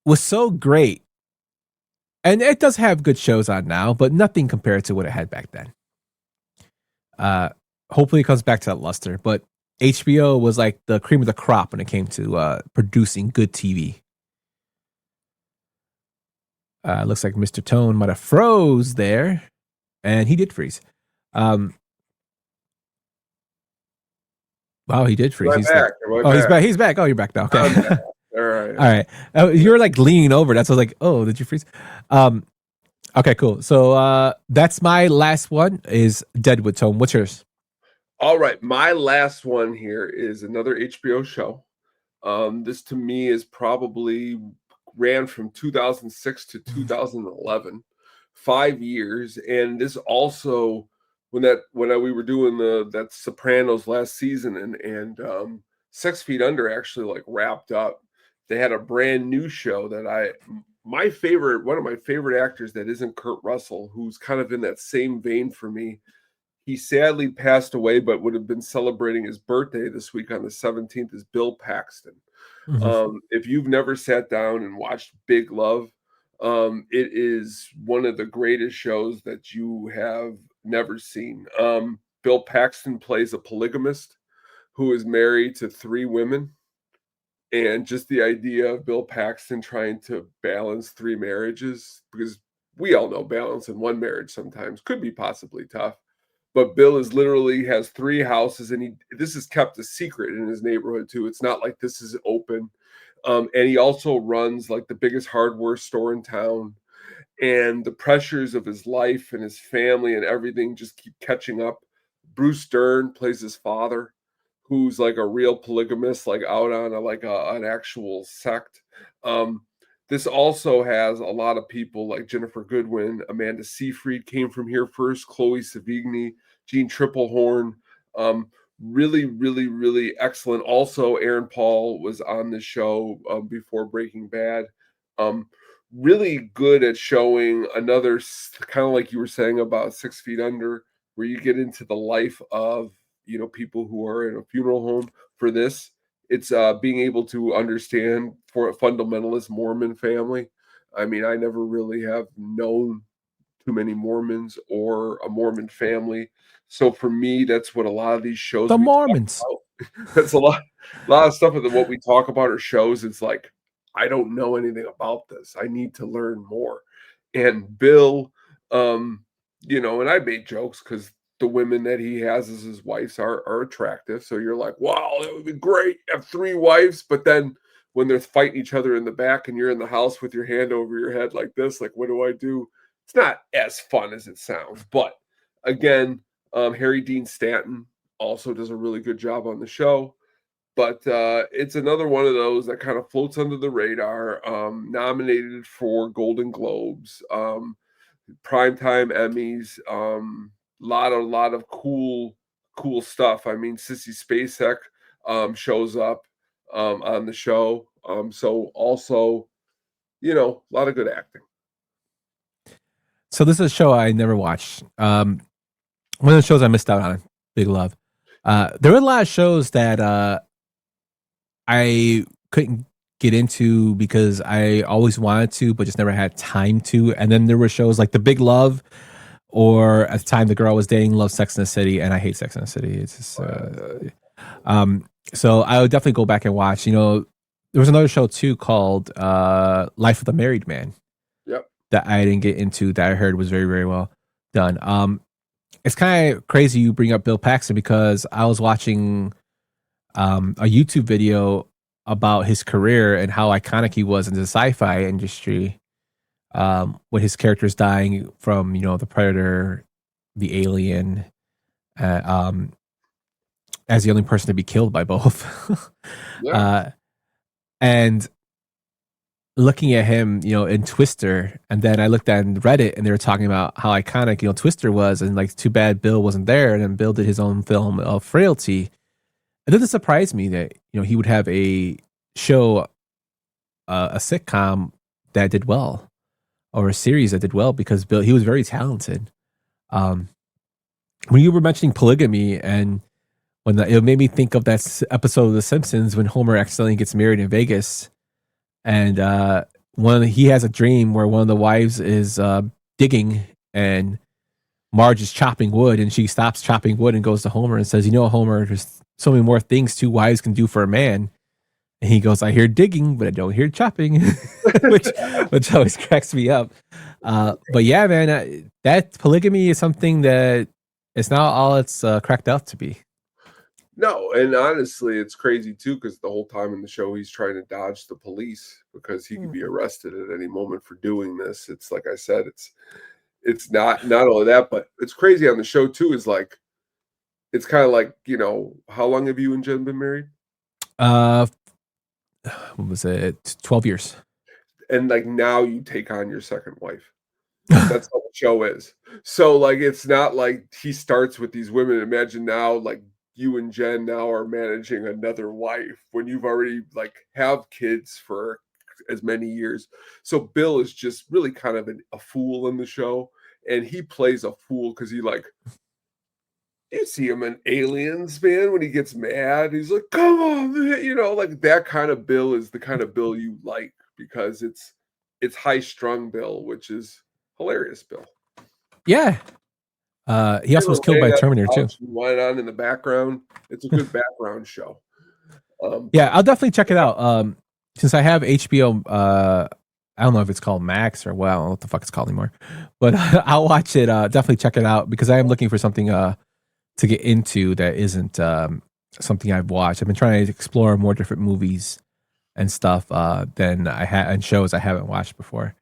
was so great. And it does have good shows on now, but nothing compared to what it had back then. Hopefully it comes back to that luster, but HBO was like the cream of the crop when it came to producing good TV. Looks like Mr. Tone might have froze there, and he did freeze. Wow, he did freeze. He's back. He's back. He's back. Oh, you're back now. Okay. All right. All right. You were like leaning over. That's what I was like, oh, did you freeze? Okay, cool. So that's my last one, is Deadwood. Tone, what's yours? All right. My last one here is another HBO show. This to me is probably ran from 2006 to 2011, 5 years. And this also, when we were doing that Sopranos last season, and 6 Feet Under actually like wrapped up, they had a brand new show that one of my favorite actors that isn't Kurt Russell, who's kind of in that same vein for me. He sadly passed away, but would have been celebrating his birthday this week on the 17th, is Bill Paxton. Mm-hmm. If you've never sat down and watched Big Love, it is one of the greatest shows that you have never seen. Bill Paxton plays a polygamist who is married to 3 women. And just the idea of Bill Paxton trying to balance 3 marriages, because we all know balancing one marriage sometimes could be possibly tough. But Bill has 3 houses, and this is kept a secret in his neighborhood too. It's not like this is open. And he also runs like the biggest hardware store in town. And the pressures of his life and his family and everything just keep catching up. Bruce Dern plays his father, who's like a real polygamist, like out on an actual sect. This also has a lot of people like Jennifer Goodwin, Amanda Seyfried came from here first, Chloe Sevigny, Jean Triplehorn. Really, really, really excellent. Also, Aaron Paul was on the show before Breaking Bad. Really good at showing another, kind of like you were saying about 6 Feet Under, where you get into the life of people who are in a funeral home. For this, it's being able to understand for a fundamentalist Mormon family. I mean, I never really have known too many Mormons or a Mormon family. So for me, that's what a lot of these shows. The Mormons. That's a lot of stuff of what we talk about or shows. It's like, I don't know anything about this. I need to learn more. And Bill, and I made jokes because the women that he has as his wives are attractive. So you're like, wow, that would be great. Have 3 wives. But then when they're fighting each other in the back and you're in the house with your hand over your head like this, like, what do I do? It's not as fun as it sounds. But again, Harry Dean Stanton also does a really good job on the show. But it's another one of those that kind of floats under the radar, nominated for Golden Globes, Primetime Emmys, lot of cool stuff. I mean, Sissy Spacek shows up on the show. So also, a lot of good acting. So this is a show I never watched. One of the shows I missed out on, Big Love. There were a lot of shows that I couldn't get into because I always wanted to, but just never had time to. And then there were shows like The Big Love, or at the time the girl I was dating loved Sex and the City, and I hate Sex and the City. It's just, so I would definitely go back and watch. You know, there was another show too called Life of the Married Man. Yep. That I didn't get into, that I heard was very, very well done. It's kind of crazy you bring up Bill Paxton, because I was watching a YouTube video about his career and how iconic he was in the sci-fi industry, with his characters dying from, you know, the Predator, the Alien, as the only person to be killed by both. Yeah. And looking at him, you know, in Twister, and then I looked at Reddit and they were talking about how iconic, you know, Twister was, and like, too bad Bill wasn't there. And then Bill did his own film of Frailty. It doesn't surprise me that, you know, he would have a show, a sitcom that did well, or a series that did well, because Bill, he was very talented. When you were mentioning polygamy, and when it made me think of that episode of The Simpsons when Homer accidentally gets married in Vegas, and he has a dream where one of the wives is digging, and Marge is chopping wood, and she stops chopping wood and goes to Homer and says, "You know, Homer, there's so many more things two wives can do for a man." And he goes, "I hear digging, but I don't hear chopping," which always cracks me up. But yeah, man, that polygamy is something that it's not all it's cracked out to be. No, and honestly, it's crazy too, because the whole time in the show he's trying to dodge the police because he could be arrested at any moment for doing this. It's like I said, it's not only that, but it's crazy on the show too. Is like, it's kind of like, you know, how long have you and Jen been married? What was it? 12 years. And like, now you take on your second wife. That's how the show is. So like, it's not like he starts with these women. Imagine now, like, you and Jen now are managing another wife when you've already like have kids for as many years. So Bill is just really kind of a fool in the show, and he plays a fool because he like, you see him in Aliens, man, when he gets mad, he's like, "Come on, man," you know, like that kind of Bill is the kind of Bill you like, because it's high strung Bill, which is hilarious Bill. Yeah. He also was killed by a Terminator too. Went on in the background. It's a good background show. Yeah, I'll definitely check it out. Since I have HBO, I don't know if it's called Max or I don't know what the fuck it's called anymore, but I'll watch it. Definitely check it out, because I am looking for something to get into that isn't something I've watched. I've been trying to explore more different movies and stuff than I had, and shows I haven't watched before.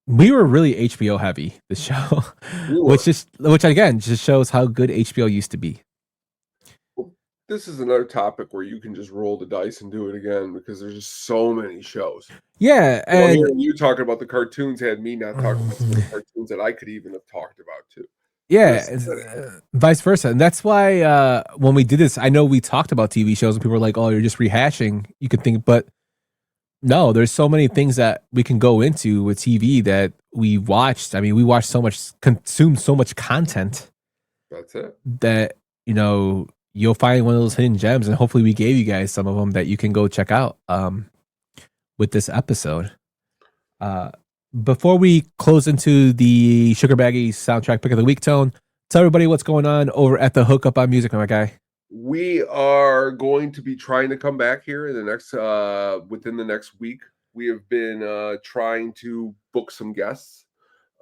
We were really HBO heavy this show, which again just shows how good HBO used to be. This is another topic where you can just roll the dice and do it again, because there's just so many shows. Yeah, and you talking about the cartoons had me not talking about some of the cartoons that I could even have talked about too. Yeah, vice versa. And that's why when we did this, I know we talked about TV shows and people were like, "Oh, you're just rehashing." You could think, but no, there's so many things that we can go into with TV that we watched. I mean, we watched so much, consumed so much content. That's it. That, you know, you'll find one of those hidden gems, and hopefully we gave you guys some of them that you can go check out with this episode. Before we close into the Sugar Baggy soundtrack pick of the week, Tone, tell everybody what's going on over at the Hookup on Music, my guy. We are going to be trying to come back here in the next within the next week. We have been trying to book some guests,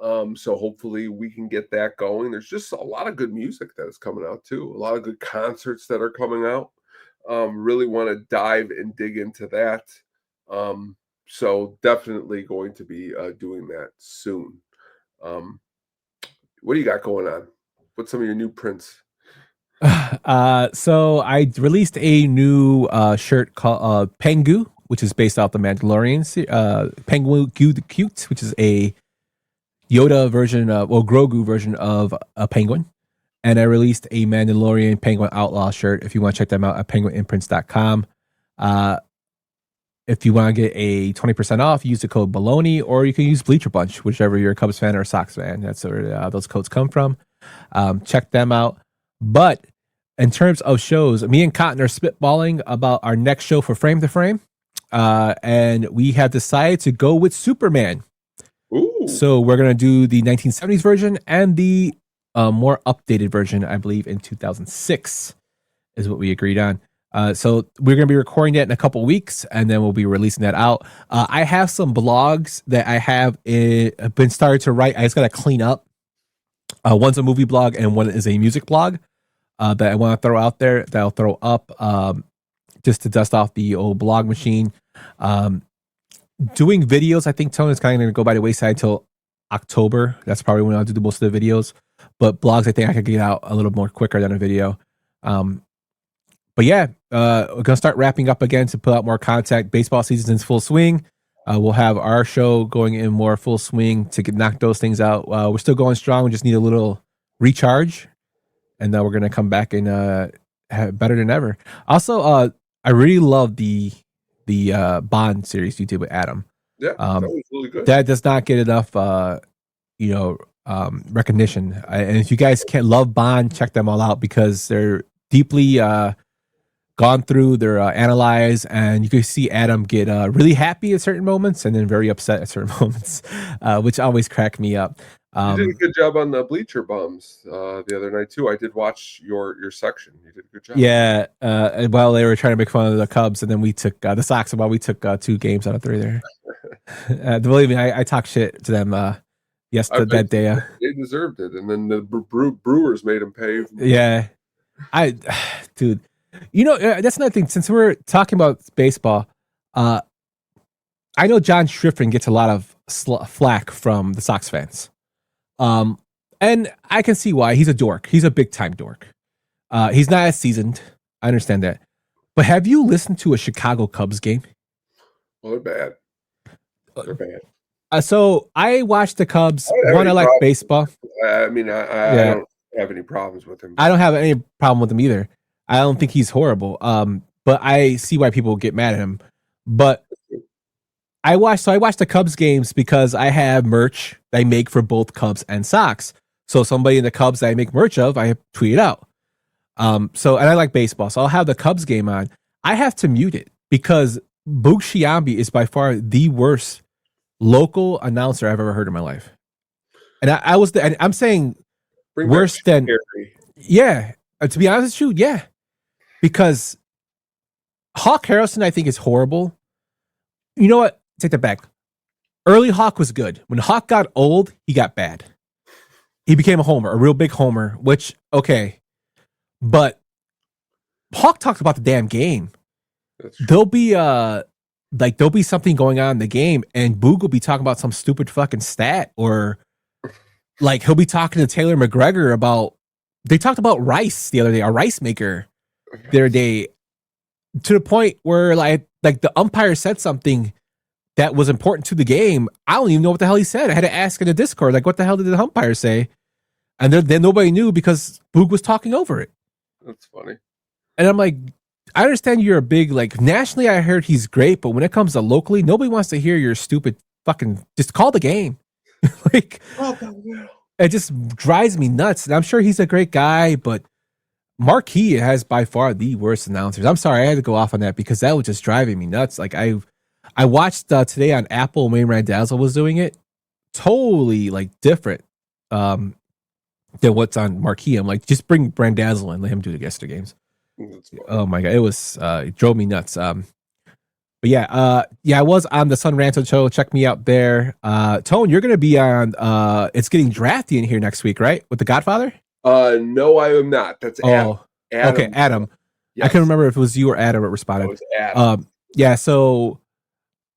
so hopefully we can get that going. There's just a lot of good music that is coming out too, a lot of good concerts that are coming out. Really want to dive and dig into that. So definitely going to be doing that soon. What do you got going on? What's some of your new prints? So I released a new shirt called Pengu, which is based off the Mandalorian. Pengu the Cute, which is a Yoda version of, well, Grogu version of a penguin. And I released a Mandalorian Penguin Outlaw shirt. If you want to check them out at penguinimprints.com. If you want to get a 20% off, use the code Baloney, or you can use Bleacher Bunch, whichever you're a Cubs fan or a Sox fan. That's where those codes come from. Check them out. But in terms of shows, me and Cotton are spitballing about our next show for Frame to Frame. and we have decided to go with Superman. Ooh. So we're gonna do the 1970s version and the more updated version, I believe, in 2006 is what we agreed on. So we're gonna be recording that in a couple weeks, and then we'll be releasing that out. I have some blogs that I have been started to write. I just gotta clean up. One's a movie blog and one is a music blog that I want to throw out there. That I'll throw up just to dust off the old blog machine. Doing videos, I think, Tone, is kind of going to go by the wayside until October. That's probably when I'll do most of the videos. But blogs, I think I could get out a little more quicker than a video. But yeah, we're going to start wrapping up again to put out more content. Baseball season's in full swing. We'll have our show going in more full swing to knock those things out. We're still going strong. We just need a little recharge. And then we're going to come back and have better than ever. Also, I really love the Bond series you did with Adam. Yeah, that was really good. That does not get enough, recognition. And if you guys can't love Bond, check them all out because they're deeply gone through, they're analyzed, and you can see Adam get really happy at certain moments and then very upset at certain moments, which always crack me up. You did a good job on the Bleacher Bums the other night too. I did watch your section. You did a good job. Yeah, while they were trying to make fun of the Cubs, and then we took the Sox. While we took 2 games out of 3 there. Believe me, I talked shit to them. That day. They deserved it, and then the Brewers made them pay. Yeah, dude. That's another thing. Since we're talking about baseball, I know John Schriffen gets a lot of flack from the Sox fans. And I can see why. He's a dork. He's a big time dork. He's not as seasoned. I understand that. But have you listened to a Chicago Cubs game? Well, they're bad. They're bad. So I watched the Cubs. I like baseball. I mean, I don't have any problems with him. I don't have any problem with him either. I don't think he's horrible. But I see why people get mad at him. But I watched the Cubs games because I have merch that I make for both Cubs and Sox. So somebody in the Cubs that I make merch of, I tweet it out. And I like baseball, so I'll have the Cubs game on. I have to mute it because Boog Sciambi is by far the worst local announcer I've ever heard in my life. And I'm saying Bring worse than Harry. Yeah. To be honest with you, yeah. Because Hawk Harrelson, I think, is horrible. You know what? Take that back. Early Hawk was good. When Hawk got old, he got bad. He became a homer, a real big homer, which, okay. But Hawk talked about the damn game. There'll be something going on in the game, and Boog will be talking about some stupid fucking stat, or like he'll be talking to Taylor McGregor about. They talked about rice the other day, a rice maker the other day, to the point where like the umpire said something that was important to the game. I don't even know what the hell he said. I had to ask in the Discord, like, what the hell did the umpire say? And then nobody knew because Boog was talking over it. That's funny. And I'm like, I understand you're a big, like, nationally I heard he's great, but when it comes to locally, nobody wants to hear your stupid fucking, just call the game. Like, it just drives me nuts. And I'm sure he's a great guy, but Marquee has by far the worst announcers. I'm sorry, I had to go off on that because that was just driving me nuts. Like, I watched today on Apple, Wayne Randazzo was doing it. Totally, like, different than what's on Marquee. I'm like, just bring Randazzo and let him do the guest games. Oh my god, it drove me nuts. But yeah, I was on the Sun Ranto show. Check me out there. Tone, you're gonna be on it's getting drafty in here next week, right? With The Godfather? No, I am not. That's Adam. Okay, Adam. Yes. I couldn't remember if it was you or Adam that responded. It was Adam. Yeah, so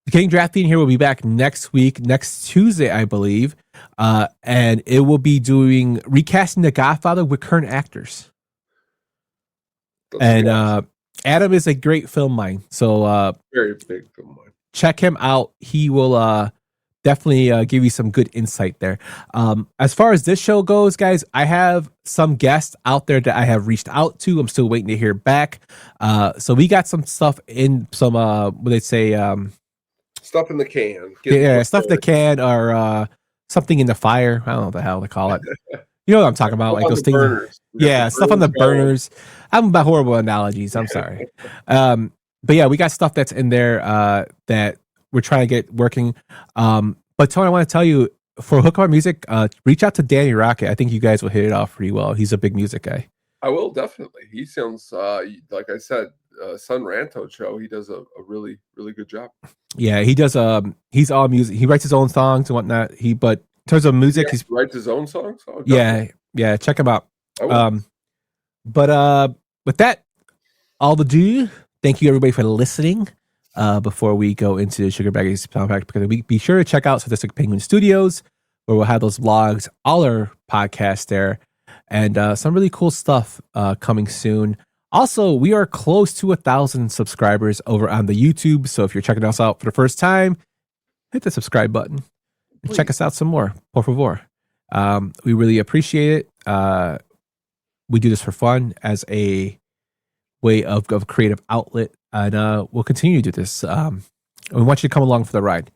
Getting Drafty in here will be back next week, next Tuesday, I believe. And it will be doing recasting The Godfather with current actors. Adam is a great film mind, so very big film mind. Check him out. He will definitely give you some good insight there. As far as this show goes, guys, I have some guests out there that I have reached out to. I'm still waiting to hear back. So we got some stuff in some what they say stuff in the can. Stuff in the can or something in the fire. I don't know what the hell to call it. You know what I'm talking about, like those things. Burners. Yeah, stuff on the burners. I'm about horrible analogies. I'm sorry. but yeah, we got stuff that's in there that we're trying to get working. But Tony, I want to tell you, for Hook Our Music, reach out to Danny Rocket. I think you guys will hit it off pretty well. He's a big music guy. I will, definitely. He sounds like I said, Sun Ranto show. He does a really, really good job. Yeah, he does. He's all music. He writes his own songs and whatnot. But in terms of music, he writes his own songs. Oh, yeah. Check him out. But with that, all the do. Thank you everybody for listening. Before we go into the Sugar Baggies soundtrack, because be sure to check out Sadistic Penguin Studios, where we'll have those vlogs, all our podcasts there, and some really cool stuff coming soon. Also, we are close to 1,000 subscribers over on the YouTube. So if you're checking us out for the first time, hit the subscribe button and check us out some more. Por favor. We really appreciate it. We do this for fun as a way of creative outlet, and we'll continue to do this. We want you to come along for the ride.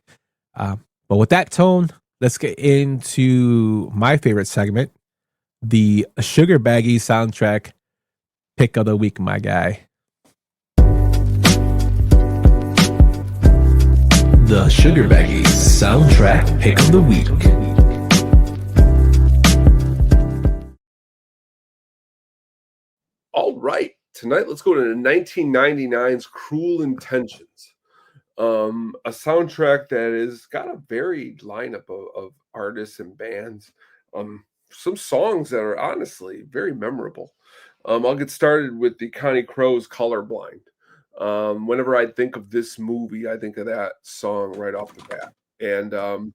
But with that tone, let's get into my favorite segment, the Sugar Baggies soundtrack pick of the week, my guy. The Sugar Baggies soundtrack pick of the week. All right. Tonight, let's go to 1999's Cruel Intentions. A soundtrack that has got a varied lineup of artists and bands. Some songs that are honestly very memorable. I'll get started with the Connie Crow's Colorblind. Whenever I think of this movie, I think of that song right off the bat. And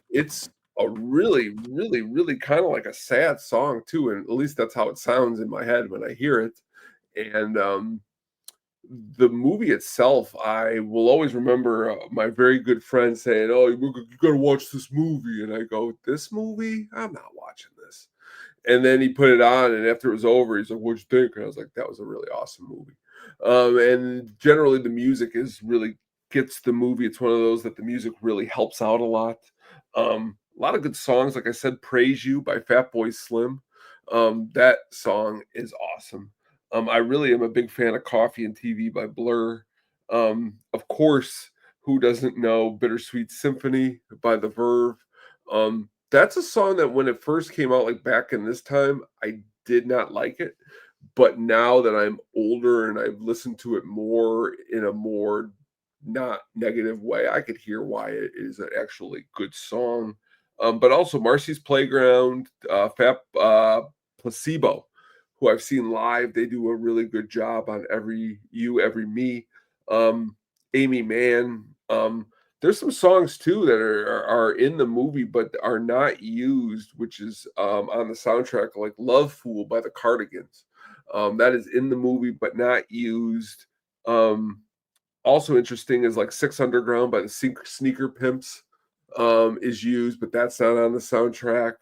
it's a really, really, really kind of like a sad song too. And at least that's how it sounds in my head when I hear it. And the movie itself, I will always remember my very good friend saying, "Oh, you got to watch this movie." And I go, "This movie? I'm not watching this." And then he put it on, and after it was over, he's like, "What'd you think?" And I was like, "That was a really awesome movie." And generally, the music is really gets the movie. It's one of those that the music really helps out a lot. A lot of good songs, like I said, "Praise You" by Fatboy Slim. That song is awesome. I really am a big fan of Coffee and TV by Blur. Of course, who doesn't know Bittersweet Symphony by The Verve? That's a song that when it first came out, like back in this time, I did not like it. But now that I'm older and I've listened to it more in a more not negative way, I could hear why it is an actually good song. But also Marcy's Playground, Placebo, who I've seen live. They do a really good job on Every You, Every Me. Amy Mann. There's some songs too that are in the movie but are not used, which is on the soundtrack, like Love Fool by the Cardigans. That is in the movie but not used. Also interesting is like Six Underground by the Sneaker Pimps is used, but that's not on the soundtrack.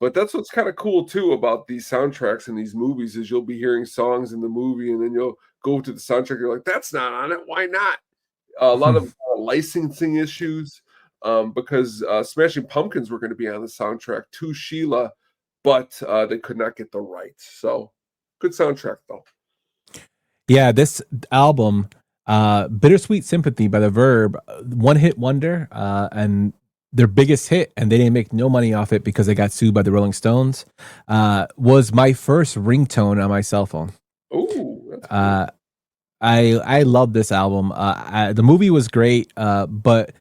But that's what's kind of cool too about these soundtracks in these movies is you'll be hearing songs in the movie and then you'll go to the soundtrack. You're like, that's not on it. Why not? A lot of licensing issues because Smashing Pumpkins were going to be on the soundtrack to Sheila, but they could not get the rights. So good soundtrack though. Yeah, this album, Bittersweet Sympathy by The Verve, one hit wonder, and their biggest hit, and they didn't make no money off it because they got sued by the Rolling Stones, was my first ringtone on my cell phone. Ooh, I love this album. The movie was great, but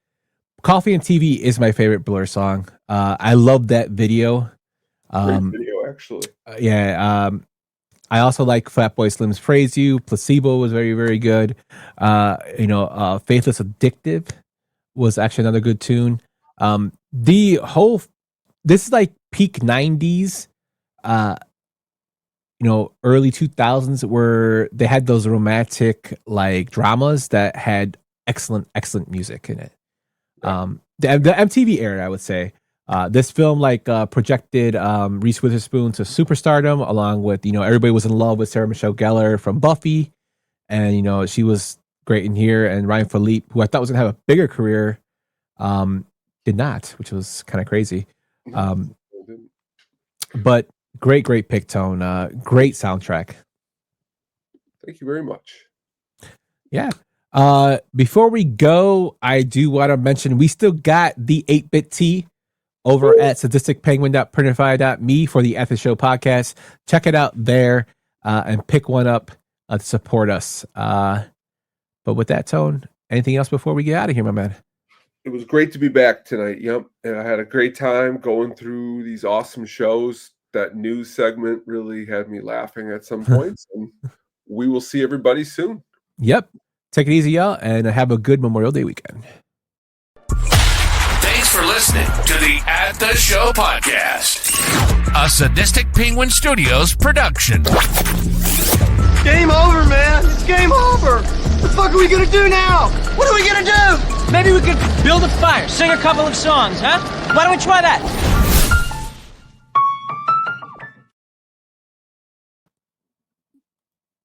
Coffee and TV is my favorite Blur song. I love that video. Great video, actually. I also like Fatboy Slim's Praise You. Placebo was very, very good. Faithless Addictive was actually another good tune. This is like peak 90s, early 2000s, where they had those romantic like dramas that had excellent music in it. The MTV era, I would say. This film projected Reese Witherspoon to superstardom, along with everybody was in love with Sarah Michelle Gellar from Buffy, and she was great in here. And Ryan Phillippe, who I thought was gonna have a bigger career, did not, which was kind of crazy. But great pick, Tone. Great soundtrack. Thank you very much. Yeah. Before we go, I do want to mention we still got the 8-bit tea over at sadisticpenguin.printify.me for the At The Show podcast. Check it out there and pick one up to support us. But with that, Tone, anything else before we get out of here, my man? It was great to be back tonight. Yep. And I had a great time going through these awesome shows. That news segment really had me laughing at some points. And we will see everybody soon. Yep. Take it easy, y'all, and have a good Memorial Day weekend. Thanks for listening to the At The Show podcast, a Sadistic Penguin Studios production. Game over, man. It's game over. What the fuck are we gonna do now? What are we gonna do? Maybe we could build a fire, sing a couple of songs, huh? Why don't we try that?